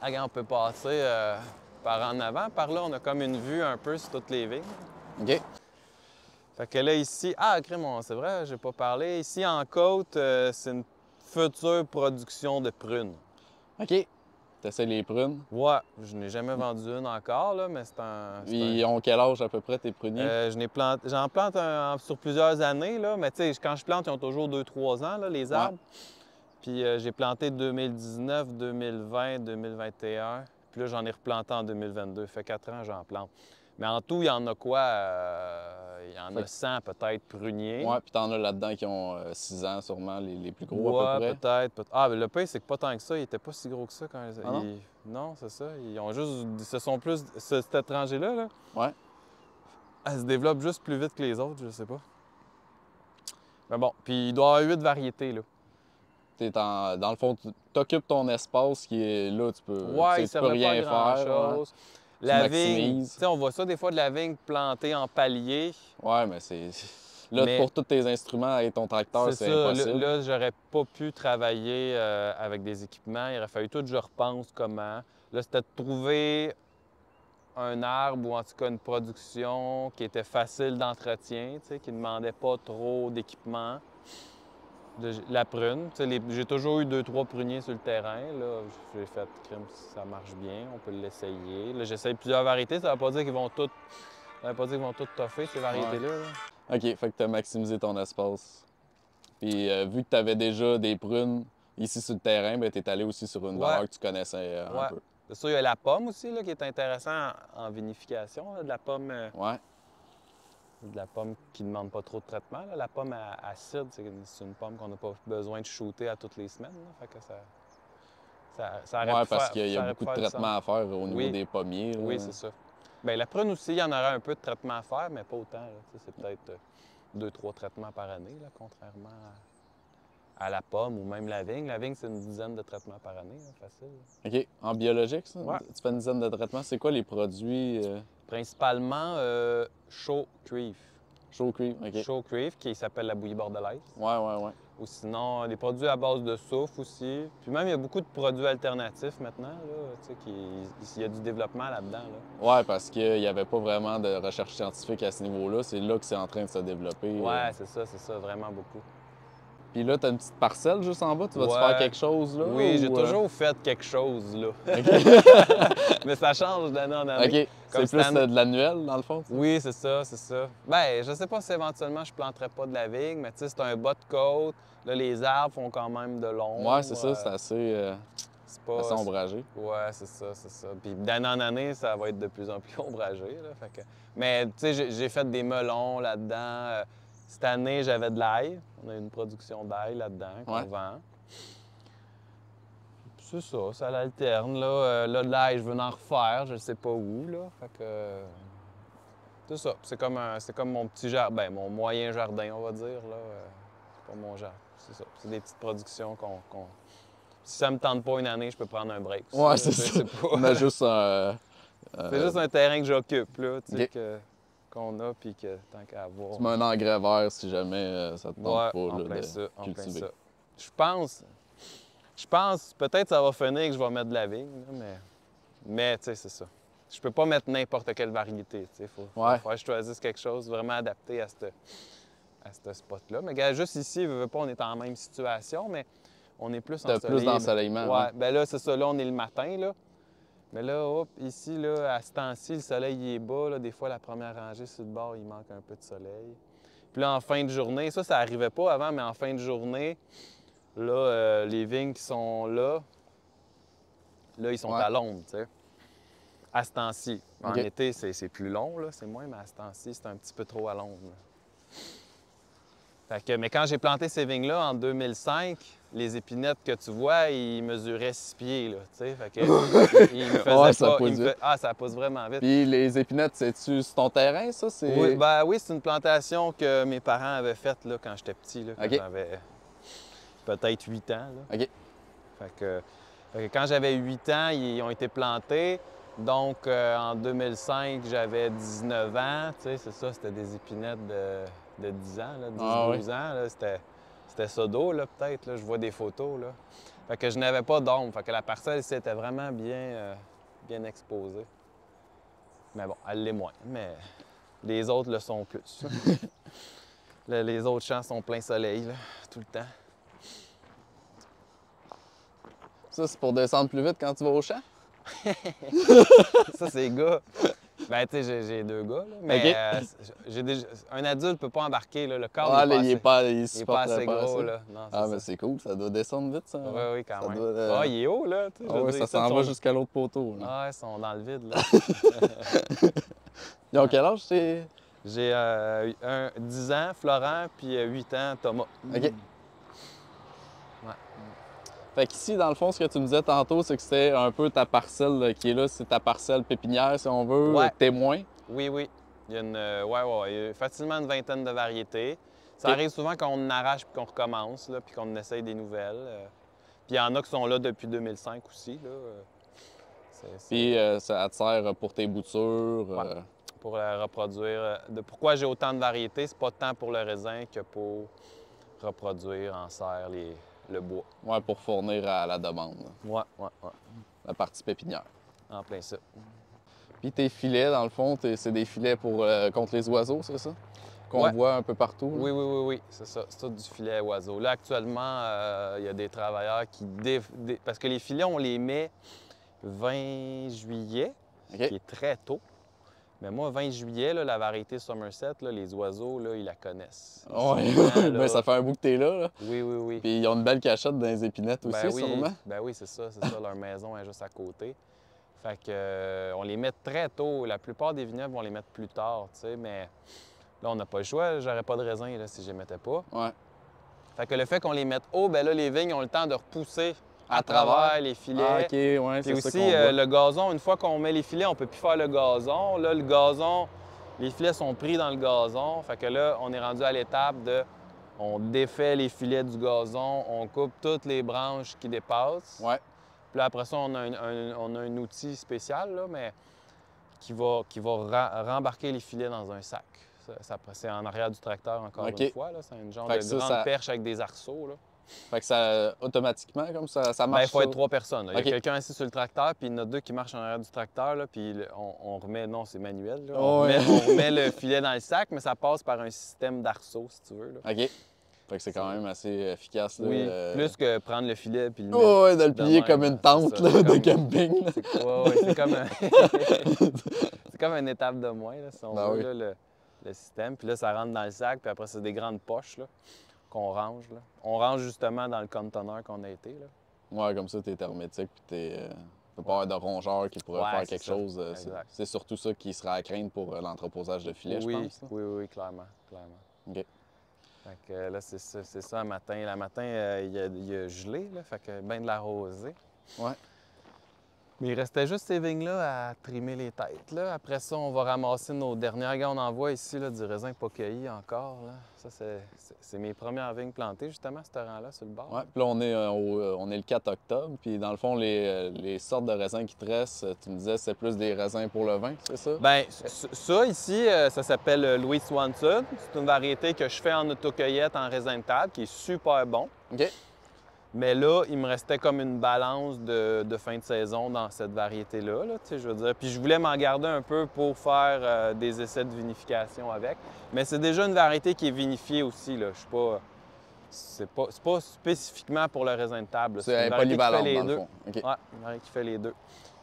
Ah, regarde, on peut passer par en avant. Par là, on a comme une vue un peu sur toutes les vignes. OK. Fait que là, ici... Ah, crème, c'est vrai, j'ai pas parlé. Ici, en côte, c'est une future production de prunes. OK. T'essaies les prunes. Ouais, je n'ai jamais vendu une encore, là, mais c'est un... Ils ont quel âge à peu près, tes pruniers? J'en plante sur plusieurs années, là, mais tu sais, quand je plante, ils ont toujours 2-3 ans, là, les arbres. Puis j'ai planté 2019, 2020, 2021. Puis là, j'en ai replanté en 2022. Fait 4 ans, j'en plante. Mais en tout, il y en a quoi? Il y en a 100 peut-être pruniers. Ouais, puis t'en as là-dedans qui ont 6 ans sûrement, les plus gros à peu Ouais, près. peut-être. Ah, mais le pire, c'est que pas tant que ça. Il était pas si gros que ça quand Ah non? Non, c'est ça. Ils ont juste... Ce sont plus... Cette étranger-là, là, Ouais. elle se développe juste plus vite que les autres, je sais pas. Mais bon, puis il doit y avoir 8 variétés, là. Dans le fond, tu t'occupes ton espace qui est là, tu peux, Ouais, il tu peux servait pas à rien faire. grand-chose. Tu La vigne, tu maximises. sais, on voit ça des fois de la vigne plantée en palier. Ouais, mais c'est. Là, Mais- pour tous tes instruments et ton tracteur, c'est ça. impossible. Là, j'aurais pas pu travailler avec des équipements. Il aurait fallu tout que je repense comment. Là, c'était de trouver un arbre ou en tout cas une production qui était facile d'entretien, tu sais, qui ne demandait pas trop d'équipement. La prune, tu sais, j'ai toujours eu 2-3 pruniers sur le terrain. Là, j'ai fait, crème, ça marche bien, on peut l'essayer. Là, j'essaye plusieurs variétés. Ça ne veut pas dire qu'ils vont toutes, ça veut pas dire qu'ils vont toutes toffer, ces variétés-là. là. OK, fait que tu as maximisé ton espace. Puis vu que tu avais déjà des prunes ici sur le terrain, ben, tu es allé aussi sur une Ouais. valeur que tu connaissais un Ouais. peu. C'est sûr, il y a la pomme aussi, là, qui est intéressant en vinification, là, de la pomme. Ouais. de la pomme qui ne demande pas trop de traitement. Là. La pomme acide, c'est une pomme qu'on n'a pas besoin de shooter à toutes les semaines. Là. Fait que ça aurait Ouais, pu parce faire, qu'il y a ça aurait pu beaucoup de faire du traitements à sens. faire au niveau Oui, des pommiers. oui, Là. c'est ça. Bien, la prune aussi, il y en aurait un peu de traitement à faire, mais pas autant. Là. Tu sais, c'est peut-être 2-3 traitements par année, là, contrairement à la pomme ou même la vigne. La vigne, c'est une dizaine de traitements par année, là, facile. OK. En biologique, ça? Ouais. Tu fais une dizaine de traitements. C'est quoi les produits Principalement chaud cuivre. Show Cream? OK. Chaud cuivre, qui s'appelle la bouillie bordelaise. Ouais, ouais, ouais. Ou sinon, des produits à base de soufre aussi. Puis même, il y a beaucoup de produits alternatifs maintenant, là, tu sais, il y a du développement là-dedans. Là. Ouais, parce qu'il n'y avait pas vraiment de recherche scientifique à ce niveau-là. C'est là que c'est en train de se développer. Ouais, c'est ça, vraiment beaucoup. Puis là, tu as une petite parcelle juste en bas. Tu vas-tu Ouais. faire quelque chose là? Oui, j'ai ou, toujours fait quelque chose, là. OK. Mais ça change d'année en année. OK. Comme C'est plus cette année- de l'annuel, dans le fond? ça? Oui, c'est ça, c'est ça. Ben, je sais pas si éventuellement je planterais pas de la vigne, mais tu sais, c'est un bas de côte. Là, les arbres font quand même de long. Ouais, c'est ça. C'est assez, C'est pas... assez ombragé. Ouais, c'est ça. Puis d'année en année, ça va être de plus en plus ombragé, là. Fait que... Mais tu sais, j'ai fait des melons là-dedans. Cette année, j'avais de l'ail. On a une production d'ail là-dedans qu'on Ouais. vend. C'est ça l'alterne. Là, de l'ail, je veux en refaire, je sais pas où, là. Fait que... C'est ça. C'est comme mon petit jardin, ben, mon moyen jardin, on va dire, là. C'est pas mon jardin. C'est ça. C'est des petites productions qu'on... Si ça me tente pas une année, je peux prendre un break. aussi, Ouais, là. c'est Tu sais, ça. c'est pas- On a juste un. C'est juste un terrain que j'occupe, là, tu sais, Ok. qu'on a, puis que tant qu'à avoir. Tu mets un engrais vert si jamais ça te tente Ouais, pas en là, plein de ça, en plein cultiver. ça. Je pense, peut-être ça va finir que je vais mettre de la vigne, là, mais tu sais, c'est ça. Je peux pas mettre n'importe quelle variété, tu sais, faut Ouais. que je choisisse quelque chose vraiment adapté à ce spot-là. Mais gars, juste ici, veux pas, on est en même situation, mais on est plus T'as ensoleillé. plus d'ensoleillement. Ouais, Ouais. ben là, c'est ça, là, on est le matin, là. Mais là, hop, ici, là, à ce temps-ci, le soleil il est bas. Là, des fois, la première rangée sur le bord, il manque un peu de soleil. Puis là, en fin de journée, ça n'arrivait pas avant, mais en fin de journée, là, les vignes qui sont là, ils sont Ouais. à l'ombre, tu sais. À ce temps-ci. En OK. été, c'est plus long, là, c'est moins, mais à ce temps-ci, c'est un petit peu trop à l'ombre. Là. Fait que, mais quand j'ai planté ces vignes-là en 2005, les épinettes que tu vois, ils mesuraient 6 pieds, là, tu sais. Fait que, ils me faisaient Ouais, ça pas... pousse ils me vite. Ah, ça pousse vraiment vite. Puis les épinettes, c'est-tu sur ton terrain, ça? Oui, ben oui, c'est une plantation que mes parents avaient faite là, quand j'étais petit, là, quand OK. j'avais peut-être 8 ans. Là. OK. Fait que quand j'avais 8 ans, ils ont été plantés. Donc, en 2005, j'avais 19 ans. Tu sais, c'est ça, c'était des épinettes de 10 ans, là, 10-12 Ah ouais. ans. Là, c'était Sodo, là, peut-être. Là, je vois des photos. Là. Fait que je n'avais pas d'ombre. Fait que la parcelle ici était vraiment bien exposée. Mais bon, elle l'est moins. Mais les autres le sont plus. Les autres champs sont plein soleil, là, tout le temps. Ça, c'est pour descendre plus vite quand tu vas au champ? Ça, c'est gars. Ben, tu sais, j'ai 2 gars, là, mais OK. un adulte peut pas embarquer, là, le corps Ah, il là, est il pas est assez, il est pas assez supporterait gros, assez. là. Non, c'est Ah, ça. mais c'est cool, ça doit descendre vite, ça. Oui, oui, quand Ça même. doit, Ah, il est haut, là. Tu sais, je Ah veux ouais, dire, ça ici, s'en ils va sont- jusqu'à l'autre poteau. Là. Ah, ils sont dans le vide, là. Ils ont quel âge, c'est? J'ai 10 ans, Florent, puis 8 ans, Thomas. OK. Fait qu'ici, dans le fond, ce que tu me disais tantôt, c'est que c'était un peu ta parcelle là, qui est là, c'est ta parcelle pépinière, si on veut, Ouais. témoin. Oui, oui. Il y a il y a facilement une vingtaine de variétés. Ça OK. arrive souvent qu'on arrache puis qu'on recommence, là, puis qu'on essaye des nouvelles. Puis il y en a qui sont là depuis 2005 aussi. Là. Puis ça te sert pour tes boutures. Ouais. Pour reproduire. Pourquoi j'ai autant de variétés, c'est pas tant pour le raisin que pour reproduire en serre le bois. Ouais, pour fournir à la demande, là, Ouais. la partie pépinière. En plein ça. Puis tes filets, dans le fond, c'est des filets pour contre les oiseaux, c'est ça? Qu'on Ouais. voit un peu partout. là. Oui, c'est ça. C'est tout du filet oiseau. Là, actuellement, il y a des travailleurs qui... Parce que les filets, on les met 20 juillet, OK. qui est très tôt. Mais moi, 20 juillet, là, la variété Somerset, là, les oiseaux, là, ils la connaissent. Ils sont Ouais, dedans, là. ben, ça fait un bout que t'es là, là. Oui. Puis ils ont une belle cachette dans les épinettes aussi, Ben oui, sûrement. ben oui, c'est ça. Leur maison est juste à côté. Fait que, on les met très tôt. La plupart des vignobles vont les mettre plus tard, tu sais, mais Là, on n'a pas le choix. J'aurais pas de raisin là, si je les mettais pas. Ouais. Fait que le fait qu'on les mette haut, ben là, les vignes ont le temps de repousser À à travers travers? les filets. Ah, OK, ouais, Puis c'est ça aussi, qu'on voit. le gazon, une fois qu'on met les filets, on peut plus faire le gazon. Là, le gazon, les filets sont pris dans le gazon. Fait que là, on est rendu à l'étape de... On défait les filets du gazon, on coupe toutes les branches qui dépassent. Ouais. Puis là, après ça, on a un outil spécial, là, mais qui va rembarquer les filets dans un sac. C'est en arrière du tracteur, encore OK. une fois. C'est une genre Fait de que ça, grande perche avec des arceaux. Là. Fait que ça, automatiquement, comme ça Ben, marche. il faut être 3 personnes. Là. Il y OK. a quelqu'un assis sur le tracteur, puis il y en a 2 qui marchent en arrière du tracteur, là, puis on remet... Non, c'est manuel. Là. Oh, ouais. On remet le filet dans le sac, mais ça passe par un système d'arceaux, si tu veux. Là. OK. Fait que c'est quand même assez efficace. Là, Oui, plus que prendre le filet puis le mettre Oh, ouais, de le plier même, comme une c'est tente ça, là, c'est de comme- camping. Là. c'est comme c'est comme une étape de moins, là, si on Ben veut, oui. là, le système. Puis là, ça rentre dans le sac, puis après, c'est des grandes poches là, qu'on range. Là. On range justement dans le conteneur qu'on a été. Là. Ouais, comme ça, t'es hermétique, puis t'as pas avoir de rongeurs qui pourraient Ouais, faire c'est quelque ça. chose. Exact. C'est surtout ça qui sera à craindre pour l'entreposage de filets, Oui, je pense. Là. oui, clairement. OK. Fait que là, c'est ça, le matin. Le matin, il y a gelé, là, fait que bien de la rosée. Ouais. Mais il restait juste ces vignes-là à trimer les têtes. Là. Après ça, on va ramasser nos dernières. Regarde, on en voit ici là, du raisin pas cueilli encore. Là. Ça, c'est mes premières vignes plantées, justement, à ce rang-là, sur le bord. Ouais. Puis là, on est le 4 octobre, puis dans le fond, les sortes de raisins qui te restent, tu me disais, c'est plus des raisins pour le vin, c'est ça? Bien, ça ici, ça s'appelle Louis Swanson. C'est une variété que je fais en autocueillette en raisin de table, qui est super bon. OK. Mais là, il me restait comme une balance de fin de saison dans cette variété-là, là, tu sais, je veux dire. Puis je voulais m'en garder un peu pour faire des essais de vinification avec. Mais c'est déjà une variété qui est vinifiée aussi, là. Je suis pas... C'est pas spécifiquement pour le raisin de table. là. C'est une variété qui fait polyvalente, les dans le deux. fond. OK. Ouais, une variété qui fait les deux.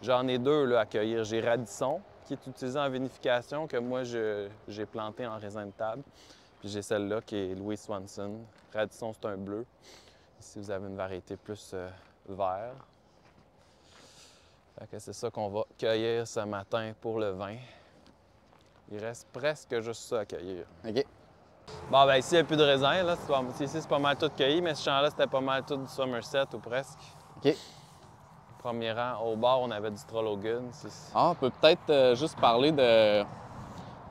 J'en ai 2 là, à cueillir. J'ai Radisson, qui est utilisé en vinification, que moi, j'ai planté en raisin de table. Puis j'ai celle-là, qui est Louis Swanson. Radisson, c'est un bleu. Ici, vous avez une variété plus vert. Fait que c'est ça qu'on va cueillir ce matin pour le vin. Il reste presque juste ça à cueillir. OK. Bon, ben ici, il n'y a plus de raisin. Là. Ici, c'est pas mal tout cueilli, mais ce champ-là, c'était pas mal tout du Somerset ou presque. OK. Premier rang, au bord, on avait du Trologun. Ah, on peut peut-être juste parler de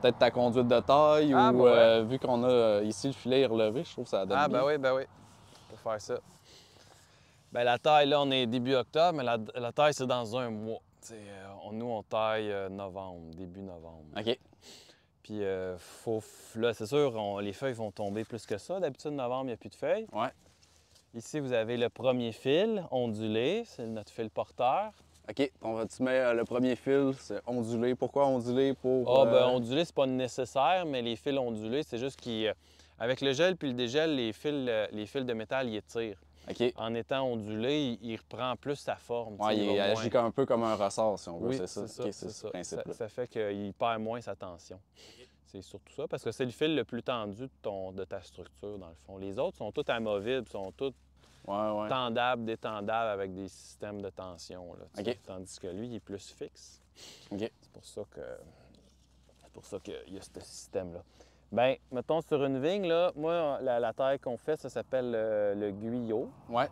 peut-être ta conduite de taille Ah, ou ben ouais. vu qu'on a ici le filet relevé, je trouve que ça donne Ah, bien. ben oui. Pour faire ça. Ben la taille, là, on est début octobre, mais la taille, c'est dans un mois. Nous, on taille novembre, début novembre. OK. Puis, là, c'est sûr, les feuilles vont tomber plus que ça. D'habitude, novembre, il n'y a plus de feuilles. Ouais. Ici, vous avez le premier fil ondulé, c'est notre fil porteur. OK. Tu mets le premier fil, c'est ondulé. Pourquoi ondulé? Ah, ben ondulé, c'est pas nécessaire, mais les fils ondulés, c'est juste qu'avec le gel puis le dégel, les fils de métal, ils étirent. OK. En étant ondulé, il reprend plus sa forme. Ouais, il il va agit moins. un peu comme un ressort, si on veut, Oui, c'est ça? c'est OK, ça. ce principe-là. Ça fait qu'il perd moins sa tension. C'est surtout ça, parce que c'est le fil le plus tendu de ta structure, dans le fond. Les autres sont tous amovibles, sont tous Ouais. tendables, détendables avec des systèmes de tension. Là, tu sais. OK. Tandis que lui, il est plus fixe. OK. C'est pour ça qu'il y a ce système-là. Bien, mettons sur une vigne, là, moi, la taille qu'on fait, ça s'appelle le guyot. Ouais.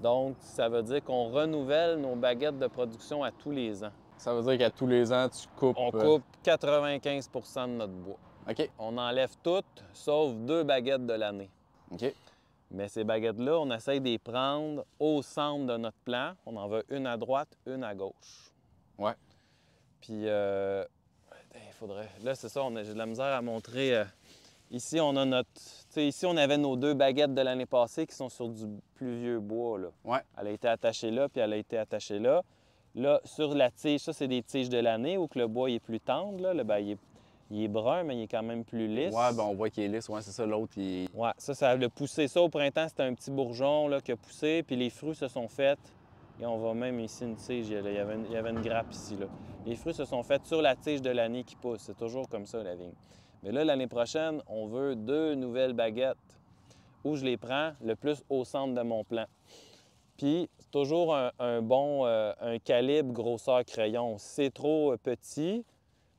Donc, ça veut dire qu'on renouvelle nos baguettes de production à tous les ans. Ça veut dire qu'à tous les ans, tu coupes. On coupe 95 de notre bois. OK. On enlève toutes, sauf 2 baguettes de l'année. OK. Mais ces baguettes-là, on essaye de les prendre au centre de notre plan. On en veut une à droite, une à gauche. Ouais. Puis, il faudrait... Là, c'est ça, j'ai de la misère à montrer. Ici, on a notre... Tu sais, ici, on avait nos 2 baguettes de l'année passée qui sont sur du plus vieux bois, là. Ouais. Elle a été attachée là, puis elle a été attachée là. Là, sur la tige, ça, c'est des tiges de l'année où que le bois il est plus tendre, là. Il est brun, mais il est quand même plus lisse. Ouais, ben on voit qu'il est lisse. Ouais, c'est ça. L'autre, il... Ouais, ça a poussé. Ça, au printemps, c'était un petit bourgeon là, qui a poussé, puis les fruits se sont faits. Et on voit même ici une tige, il y avait une grappe ici. Là. Les fruits se sont faits sur la tige de l'année qui pousse. C'est toujours comme ça, la vigne. Mais là, l'année prochaine, on veut 2 nouvelles baguettes où je les prends le plus au centre de mon plan. Puis, c'est toujours un calibre grosseur crayon. Si c'est trop petit,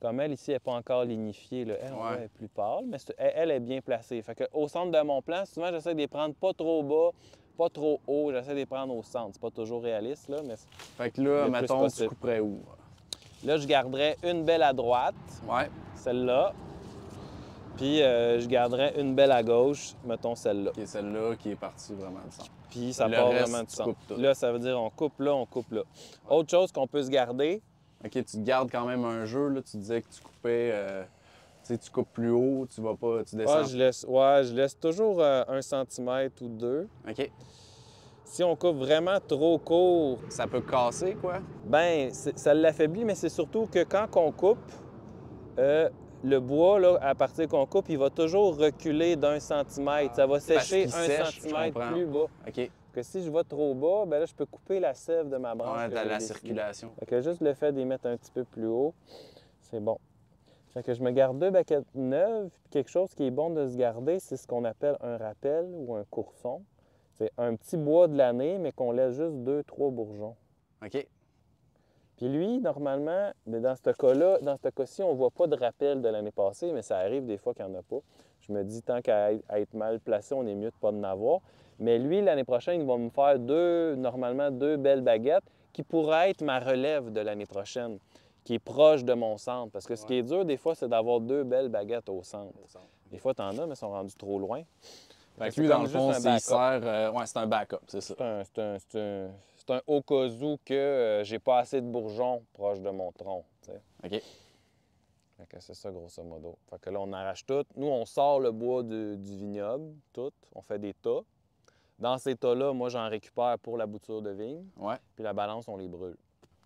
Comme elle, ici, elle n'est pas encore lignifiée. Là. Elle, on Ouais. voit, elle est plus pâle, mais elle est bien placée. Fait que, au centre de mon plan, souvent, j'essaie de les prendre pas trop bas, pas trop haut. J'essaie de les prendre au centre. C'est pas toujours réaliste, là, mais Fait que là, le plus mettons, tu possible. couperais où? là, je garderais une belle à droite, Ouais. celle-là. Puis je garderais une belle à gauche, mettons celle-là. OK, celle-là qui est partie vraiment du centre. Puis ça Le part reste, vraiment du tu centre. coupes tout. Là, ça veut dire on coupe là, on coupe là. Autre chose qu'on peut se garder, OK, tu te gardes quand même un jeu, là. Tu disais que tu coupais... tu sais, tu coupes plus haut, tu vas pas... Tu descends. je laisse toujours 1 centimètre ou 2. OK. Si on coupe vraiment trop court, Ça peut casser, quoi? ben ça l'affaiblit, mais c'est surtout que quand on coupe, le bois, là, à partir qu'on coupe, il va toujours reculer d'1 centimètre. Ça va sécher qu'il 1 sèche, je centimètre comprends. plus bas. OK. Que si je vais trop bas, ben là, je peux couper la sève de ma branche. Ouais, que t'as j'ai la décidé. circulation. Fait que juste le fait d'y mettre un petit peu plus haut, c'est bon. Fait que je me garde 2 baquettes neuves. Puis quelque chose qui est bon de se garder, c'est ce qu'on appelle un rappel ou un courson. C'est un petit bois de l'année, mais qu'on laisse juste 2-3 bourgeons. OK. Puis lui, normalement, mais dans ce cas-là, dans ce cas-ci, on ne voit pas de rappel de l'année passée, mais ça arrive des fois qu'il n'y en a pas. Je me dis, tant qu'à être mal placé, on est mieux de ne pas en avoir. Mais lui, l'année prochaine, il va me faire normalement deux belles baguettes qui pourraient être ma relève de l'année prochaine, qui est proche de mon centre. Parce que ce qui est dur, des fois, c'est d'avoir 2 belles baguettes au centre. Des fois, t'en as, mais ils sont rendus trop loin. Fait que c'est lui, dans comme le fond, juste un s'il sert... ouais, c'est un backup, c'est ça. C'est un au cas où que j'ai pas assez de bourgeons proche de mon tronc. T'sais. OK. Fait que c'est ça, grosso modo. Fait que là, on arrache tout. Nous, on sort le bois du vignoble, tout. On fait des tas. Dans ces tas-là, moi, j'en récupère pour la bouture de vigne. Ouais. Puis la balance, on les brûle.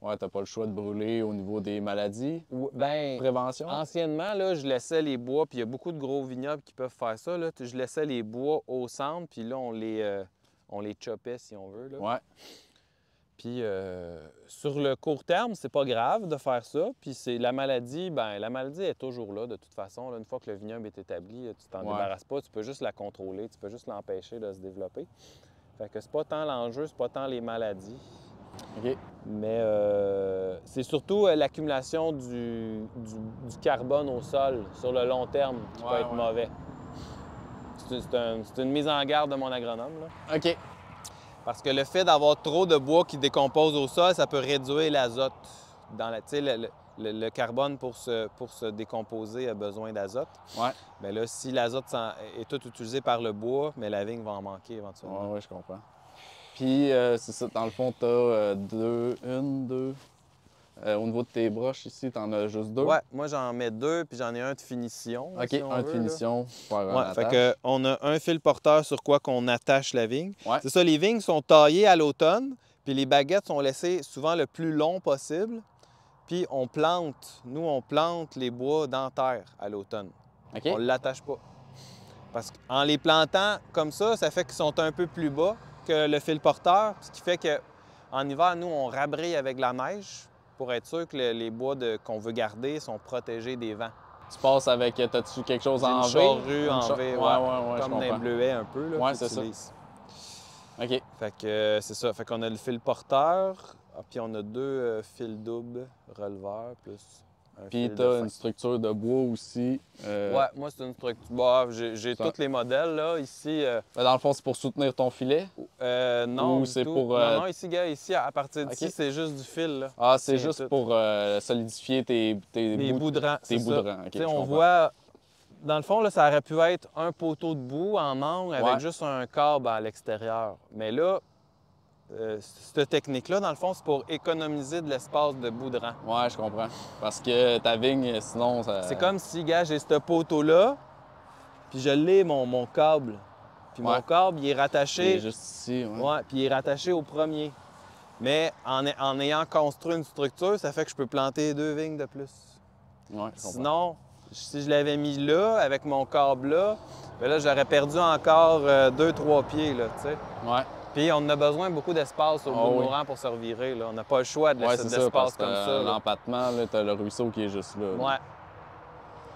Ouais, t'as pas le choix de brûler au niveau des maladies. Ben, Prévention. anciennement, là, je laissais les bois, puis il y a beaucoup de gros vignobles qui peuvent faire ça. Là. Je laissais les bois au centre, puis là, on les choppait, si on veut. Là. Ouais. Puis sur le court terme, c'est pas grave de faire ça. Puis c'est la maladie, ben la maladie est toujours là de toute façon. Là, une fois que le vignoble est établi, tu t'en débarrasses pas, tu peux juste la contrôler, tu peux juste l'empêcher de se développer. Fait que c'est pas tant l'enjeu, c'est pas tant les maladies. OK. Mais c'est surtout l'accumulation du carbone au sol sur le long terme qui peut être mauvais. C'est une mise en garde de mon agronome. Là. OK. Parce que le fait d'avoir trop de bois qui décompose au sol, ça peut réduire l'azote. Le carbone, pour se décomposer, a besoin d'azote. Ouais. Bien là, si l'azote est tout utilisé par le bois, mais la vigne va en manquer éventuellement. Ouais, je comprends. Puis, c'est ça, dans le fond, t'as deux. Au niveau de tes broches ici, t'en as juste 2? Ouais, moi j'en mets 2, puis j'en ai un de finition. OK, si on un de veut, finition pour faire un Ouais, fait attache. qu'on a un fil porteur sur quoi qu'on attache la vigne. Ouais. C'est ça, les vignes sont taillées à l'automne, puis les baguettes sont laissées souvent le plus long possible. Puis on plante les bois dans terre à l'automne. OK. On ne l'attache pas. Parce qu'en les plantant comme ça fait qu'ils sont un peu plus bas que le fil porteur, ce qui fait qu'en hiver, nous, on rabrille avec la neige pour être sûr que les bois qu'on veut garder sont protégés des vents. Tu passes avec... T'as-tu quelque chose en V? Une charrue en V, ouais, comme des bleuets un peu. Là, Ouais, qu'ils c'est ça. utilisent. OK. Fait que c'est ça. Fait qu'on a le fil porteur, puis on a 2 fils doubles releveurs, plus un Puis fil de t'as fin. une structure de bois aussi. Ouais, moi, c'est une structure. Bah, j'ai Ça- tous les modèles, là. Ici, Dans le fond, c'est pour soutenir ton filet? non, Ou du c'est tout. pour, Non, ici, gars, ici, à partir d'ici, OK. c'est juste du fil, là. Ah, c'est Tiens, juste tout. pour solidifier tes Les bouts de rang, tes c'est bouts ça. de rang. OK, Tu sais, je on comprends. voit, dans le fond, là, ça aurait pu être un poteau de boue en angle avec Ouais. juste un câble à l'extérieur. Mais là, cette technique-là, dans le fond, c'est pour économiser de l'espace de bout de rang. Ouais, je comprends. Parce que ta vigne, sinon, ça... C'est comme si, gars, j'ai ce poteau-là, puis je l'ai, mon câble. Puis Ouais. mon câble, il est Il rattaché. est juste ici, ouais. Ouais, puis il est rattaché au premier. Mais en ayant construit une structure, ça fait que je peux planter 2 vignes de plus. Ouais, je comprends. Sinon, si je l'avais mis là, avec mon câble là, bien là, j'aurais perdu encore 2-3 pieds, là, tu sais. Ouais, Puis on a besoin beaucoup d'espace au bout de oui. nos rangs pour se revirer, là. On n'a pas le choix de ouais laisser c'est de ça, parce l'espace que comme ça, là. l'empattement, là, t'as le ruisseau qui est juste là. là. Ouais.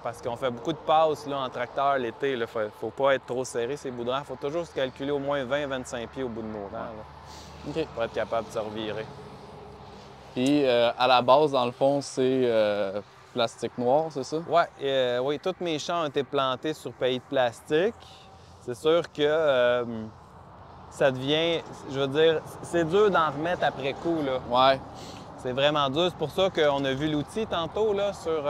Parce qu'on fait beaucoup de passes là, en tracteur l'été. Il faut pas être trop serré, ces bouts de rang. Il faut toujours se calculer au moins 20-25 pieds au bout de nos rangs, là, OK. pour être capable de se revirer. Puis, à la base, dans le fond, c'est plastique noir, c'est ça? Ouais, oui, tous mes champs ont été plantés sur pays de plastique. C'est sûr que ça devient, je veux dire, c'est dur d'en remettre après coup, là. Ouais. C'est vraiment dur. C'est pour ça qu'on a vu l'outil tantôt, là, sur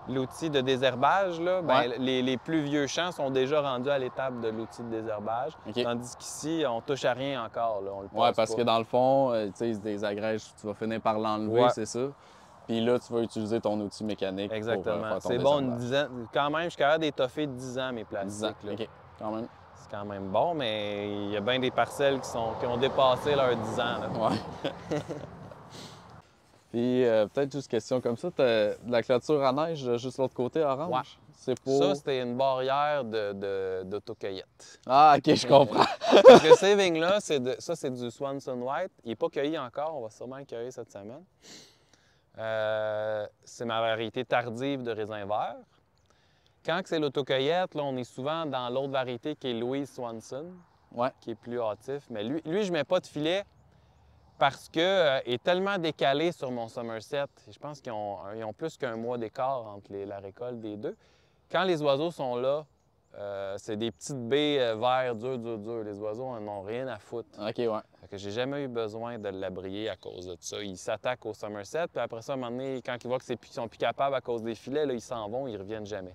l'outil de désherbage, là. Ben, Ouais. les plus vieux champs sont déjà rendus à l'étape de l'outil de désherbage. OK. Tandis qu'ici, on touche à rien encore, là. On le passe Ouais, parce pas. que dans le fond, tu sais, des agrèges, tu vas finir par l'enlever, Ouais. c'est ça. Puis là, tu vas utiliser ton outil mécanique pour Exactement. faire ton C'est bon, désherbage. 10 ans. Quand même, je suis capable d'étoffer 10 ans mes 10 ans. plastiques, là. OK, quand même. C'est quand même bon, mais il y a bien des parcelles qui ont dépassé leurs 10 ans, là. Ouais. Puis peut-être juste question comme ça, t'as de la clôture à neige juste l'autre côté, orange? Ouais. C'est pour... Ça, c'était une barrière d'autocueillette. Ah, OK, je comprends. Parce que ces vignes-là, ça, c'est du Swanson White. Il n'est pas cueilli encore. On va sûrement le cueillir cette semaine. C'est ma variété tardive de raisin vert. Quand c'est l'autocueillette, là, on est souvent dans l'autre variété qui est Louise Swanson, Ouais. qui est plus hâtif. Mais lui je ne mets pas de filet parce qu'il est tellement décalé sur mon Somerset. Je pense qu'ils ont plus qu'un mois d'écart entre la récolte des deux. Quand les oiseaux sont là, c'est des petites baies verts durs. Les oiseaux en ont rien à foutre. OK, ouais. Fait que j'ai jamais eu besoin de l'abrier à cause de ça. Ils s'attaquent au Somerset, puis après ça, à un moment donné, quand ils voient qu'ils sont plus capables à cause des filets, là, ils s'en vont, ils reviennent jamais.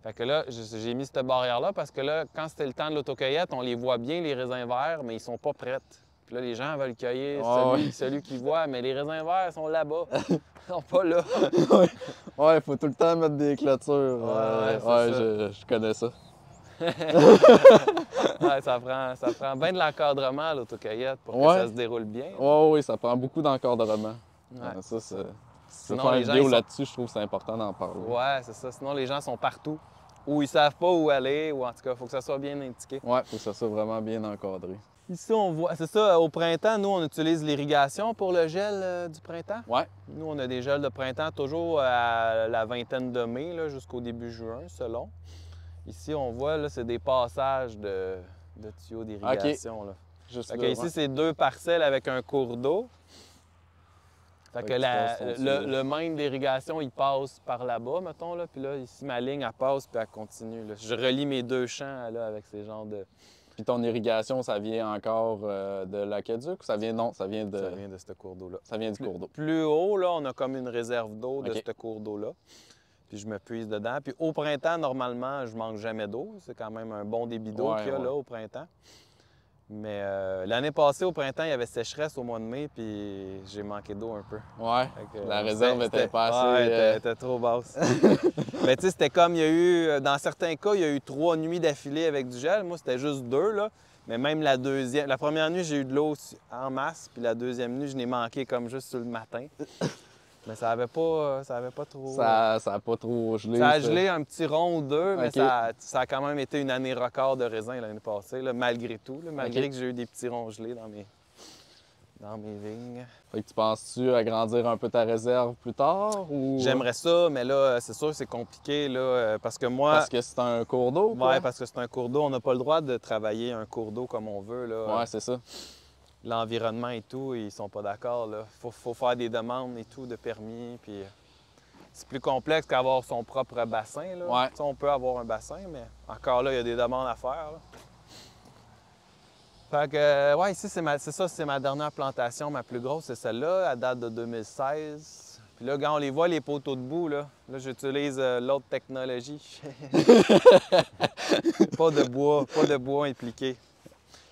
Fait que là, j'ai mis cette barrière-là parce que là, quand c'était le temps de l'autocueillette, on les voit bien, les raisins verts, mais ils sont pas prêts. Puis là, les gens veulent cueillir celui qu'ils voient, mais les raisins verts sont là-bas. Ils sont pas là. Ouais, il faut tout le temps mettre des clôtures. Ouais, je connais ça. Ouais, ça prend bien de l'encadrement, l'autocueillette, pour que Ouais. ça se déroule bien. Ouais, oui, ça prend beaucoup d'encadrement. Ouais. Ça, c'est... Sinon, faire les une gens, vidéo ils sont- là-dessus, je trouve que c'est important d'en parler. Ouais, c'est ça. Sinon, les gens sont partout. Ou ils savent pas où aller, ou en tout cas, il faut que ça soit bien indiqué. Ouais, faut que ça soit vraiment bien encadré. Ici, on voit, c'est ça, au printemps, nous, on utilise l'irrigation pour le gel du printemps. Ouais. Nous, on a des gels de printemps toujours à la vingtaine de mai, là, jusqu'au début juin, selon. Ici, on voit, là, c'est des passages de tuyaux d'irrigation. Là. Juste Fait là, que ici, ouais. c'est 2 parcelles avec un cours d'eau. Fait que Fait que tu passes ton tuyau. le main d'irrigation, il passe par là-bas, mettons, là. Puis là, ici, ma ligne, elle passe, puis elle continue. Là. Je relie mes 2 champs, là, avec ces genres de... Puis ton irrigation, ça vient encore de l'aqueduc ou ça vient... Non, ça vient de... Ça vient de ce cours d'eau-là. Ça vient du cours d'eau. Plus haut, là, on a comme une réserve d'eau de OK. ce cours d'eau-là. Puis je me puise dedans. Puis au printemps, normalement, je manque jamais d'eau. C'est quand même un bon débit d'eau Ouais, qu'il y a ouais. là au printemps. Mais l'année passée, au printemps, il y avait sécheresse au mois de mai, puis j'ai manqué d'eau un peu. Ouais, Fait que, la réserve était pas assez... Ouais, elle était trop basse. Mais tu sais, c'était comme il y a eu, dans certains cas, il y a eu 3 nuits d'affilée avec du gel. Moi, c'était juste 2, là. Mais même la première nuit, j'ai eu de l'eau en masse, puis la deuxième nuit, je n'ai manqué comme juste sur le matin. Mais ça avait pas trop... Ça a pas trop gelé. Ça a gelé un petit rond ou 2, mais OK. ça a quand même été une année record de raisin l'année passée, là, malgré tout. Là, malgré OK. que j'ai eu des petits ronds gelés dans mes vignes. Fait que tu penses-tu agrandir un peu ta réserve plus tard ou... J'aimerais ça, mais là, c'est sûr que c'est compliqué, là, parce que moi... Parce que c'est un cours d'eau, quoi? Ouais, parce que c'est un cours d'eau. On n'a pas le droit de travailler un cours d'eau comme on veut, là. Ouais, c'est ça. L'environnement et tout, ils sont pas d'accord, là. Faut faire des demandes et tout de permis, puis... C'est plus complexe qu'avoir son propre bassin, là. Ouais. Tu sais, on peut avoir un bassin, mais encore là, il y a des demandes à faire, là. Fait que, ouais, ici, c'est ma dernière plantation, ma plus grosse, c'est celle-là, à date de 2016. Puis là, quand on les voit, les poteaux de boue, là j'utilise l'autre technologie. Pas de bois impliqué.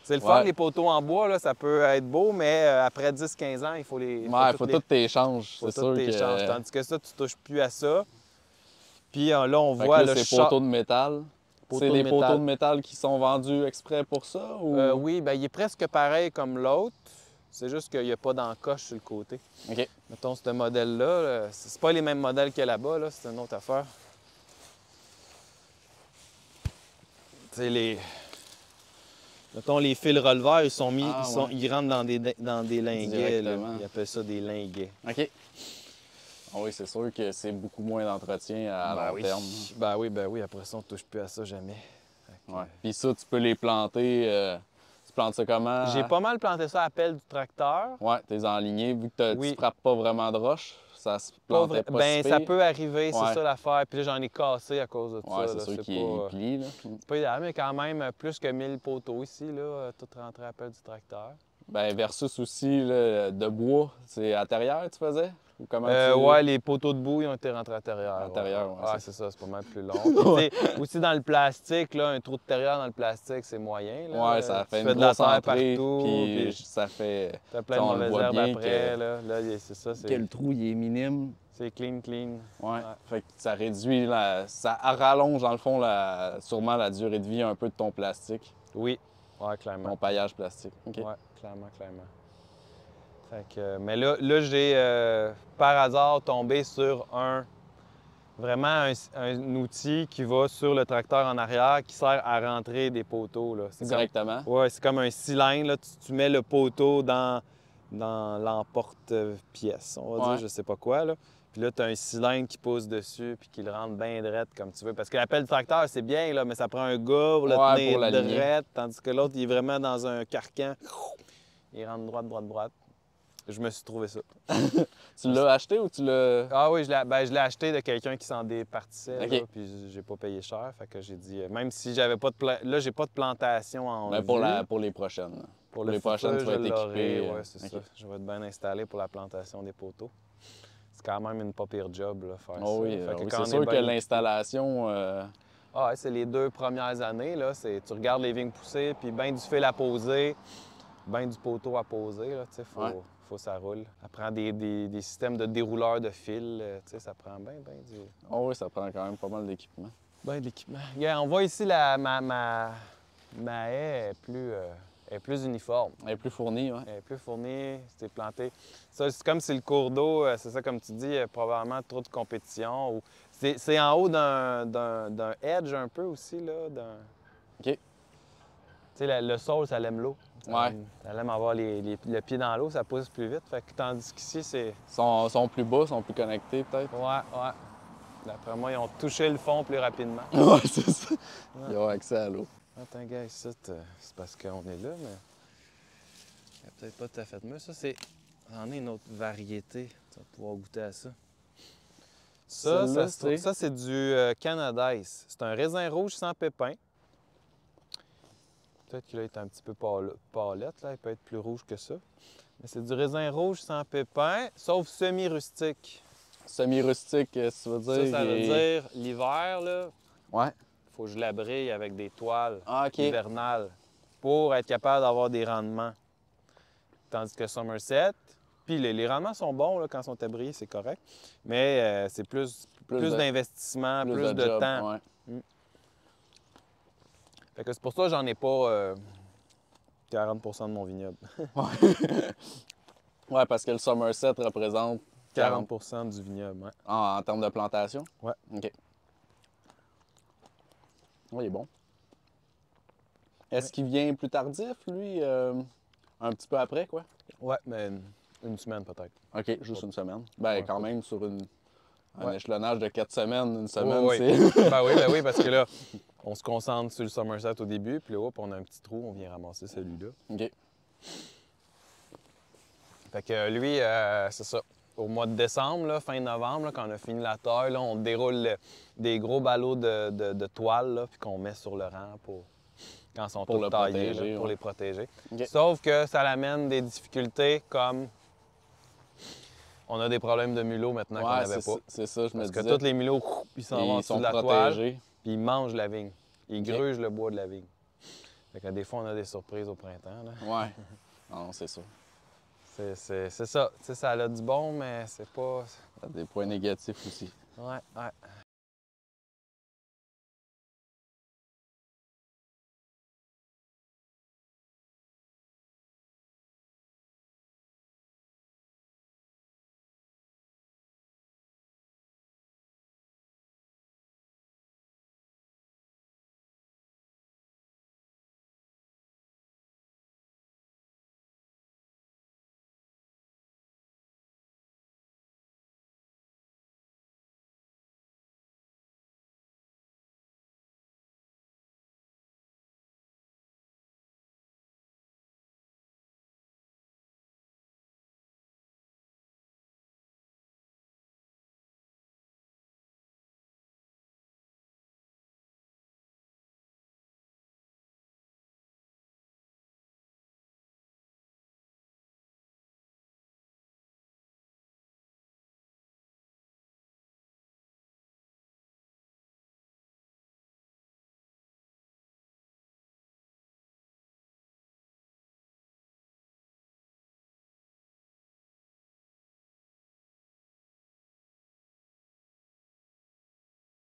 C'est le fun, Ouais. les poteaux en bois, là, ça peut être beau, mais après 10-15 ans, il faut les... Ouais, faut tout t'échanges, faut c'est tout sûr que... t'échanges. Tandis que ça, tu touches plus à ça. Puis là, on Fait que voit là, le c'est chat. poteaux de métal. Poteaux C'est de des métal. poteaux de métal qui sont vendus exprès pour ça ou... Oui, bien, il est presque pareil comme l'autre. C'est juste qu'il n'y a pas d'encoche sur le côté. OK. Mettons, ce modèle-là, là, c'est pas les mêmes modèles que là-bas, là, c'est une autre affaire. Tu sais, mettons, les fils releveurs, ils sont mis, Ah, ouais. ils rentrent dans des linguets, là. Directement. Ils appellent ça des linguets. OK. Ah oui, c'est sûr que c'est beaucoup moins d'entretien à long oui. terme. Ben oui, après ça, on ne touche plus à ça jamais. Fait que, Ouais. Puis ça, tu peux les planter Tu plantes ça comment? J'ai pas mal planté ça à la pelle du tracteur. Ouais, t'es enligné, vu que Oui. tu frappes pas vraiment de roche, ça se Pas plantait pas ben, si ça pire. peut arriver, c'est Ouais. ça l'affaire. Puis là, j'en ai cassé à cause de Ouais, ça. c'est là. sûr C'est qu'il pas, plie, là. c'est pas idéal, mais quand même, plus que 1000 poteaux ici, là, tout rentré à la pelle du tracteur. Ben, versus aussi, là, de bois, c'est intérieur, tu faisais? Ou comment Ouais, les poteaux de boue, ils ont été rentrés à l'intérieur. À l'intérieur, ouais, Ah, c'est c'est ça, c'est pas mal plus long. Puis, tu sais, aussi dans le plastique, là, un trou de terrière dans le plastique, c'est moyen. Là. Ouais, ça Tu fait fais une de la grosse terre entrée, partout, puis puis ça fait... t'as plein de on le mauvaises voit herbes bien après. que- Là, c'est ça, que le trou, il est minime. c'est clean, clean. Ouais. Fait que ça réduit, ça rallonge, dans le fond, sûrement la durée de vie un peu de ton plastique, Oui, ouais, clairement. ton paillage plastique. OK. Ouais, clairement, clairement. Fait que, mais là j'ai par hasard tombé sur vraiment un outil qui va sur le tracteur en arrière qui sert à rentrer des poteaux. Là. Directement? Ouais, c'est comme un cylindre. Là. Tu mets le poteau dans l'emporte-pièce, on va Ouais. dire, je sais pas quoi. Là. Puis là, tu as un cylindre qui pousse dessus puis qui le rentre bien drette comme tu veux. Parce que l'appel du tracteur, c'est bien, là, mais ça prend un gars pour le Ouais, tenir pour l'aligner. drette, tandis que l'autre, il est vraiment dans un carcan. Il rentre droite, droite, droite. Je me suis trouvé ça. Tu l'as acheté ou tu l'as... Ah oui, je l'ai acheté de quelqu'un qui s'en départissait, OK. là, puis j'ai pas payé cher. Fait que j'ai dit, même si j'avais pas de là, j'ai pas de plantation en Mais vue. pour les prochaines. là. Pour les le prochaines, futur, tu vas je être l'aurai. équipé. Ouais, c'est OK. ça. Je vais être bien installé pour la plantation des poteaux. C'est quand même une pas pire job, là, faire Oh ça. oui, Fait que oui, quand c'est on sûr est que bien- l'installation... Ah ouais, c'est les 2 premières années, là. Tu regardes les vignes pousser, puis bien du fil à poser, bien du poteau à poser, là, tu sais, Ouais. faut que ça roule. Ça prend des systèmes de dérouleurs de fil, tu sais, ça prend bien du... Oh oui, ça prend quand même pas mal d'équipement. Ben d'équipement. Regarde, on voit ici ma haie est plus uniforme. Elle est plus fournie, ouais. Elle est plus fournie, c'est planté. Ça, c'est comme si le cours d'eau, c'est ça comme tu dis, il y a probablement trop de compétition. Ou... C'est en haut d'un edge un peu aussi, là. OK. Tu sais, le sol, ça aime l'eau. Ouais. Ça aime avoir le pied dans l'eau, ça pousse plus vite. Fait que, tandis qu'ici, c'est... Sont plus bas, sont plus connectés, peut-être. Ouais. D'après moi, ils ont touché le fond plus rapidement. Ouais, c'est ça. Ils ont accès à l'eau. Attends, gars, ici, c'est parce qu'on est là, mais il n'y a peut-être pas tout à fait mieux. Ça, c'est... J'en ai une autre variété. Tu vas pouvoir goûter à ça. Celle-là, Ça, c'est du Canada Ice. C'est un raisin rouge sans pépins. Peut-être qu'il est un petit peu pâlette, là. Il peut être plus rouge que ça. Mais c'est du raisin rouge sans pépins, sauf semi-rustique. Semi-rustique, qu'est-ce que tu veux dire? Ça veut dire l'hiver, là, Ouais. faut que je l'abrille avec des toiles Ah, OK. hivernales pour être capable d'avoir des rendements. Tandis que Somerset, puis les rendements sont bons là, quand ils sont abriés, c'est correct. Mais c'est plus d'investissement, plus de job, temps. ouais. Fait que c'est pour ça que j'en ai pas 40 de mon vignoble. Ouais, parce que le Somerset représente 40 du vignoble, ouais. en termes de plantation? Ouais. OK. Oui, il est bon. Est-ce qu'il vient plus tardif, lui, un petit peu après, quoi? Ouais, mais une semaine peut-être. OK, juste une semaine. Ben, Ouais, quand pas- même, sur un Ouais. échelonnage de 4 semaines, une semaine, Oui, c'est... ben oui, parce que là, on se concentre sur le Somerset au début, puis là, hop, on a un petit trou, on vient ramasser celui-là. OK. Fait que lui, c'est ça. Au mois de décembre, là, fin novembre, là, quand on a fini la taille, là, on déroule des gros ballots de toile là, puis qu'on met sur le rang quand ils sont Pour tous le taillés, protéger, là, pour ouais. les protéger. OK. Sauf que ça l'amène des difficultés comme on a des problèmes de mulots maintenant qu'on Ouais, n'avait pas. c'est ça, je me Parce que disais. tous les mulots, ils s'en vont en Ils dessous sont de la toile, protégés. puis ils mangent la vigne. Ils OK. grugent le bois de la vigne. Fait que des fois, on a des surprises au printemps. Là. Ouais. Non, c'est ça. C'est ça. Tu sais, ça a du bon, mais c'est pas... Ça a des points négatifs aussi. Ouais.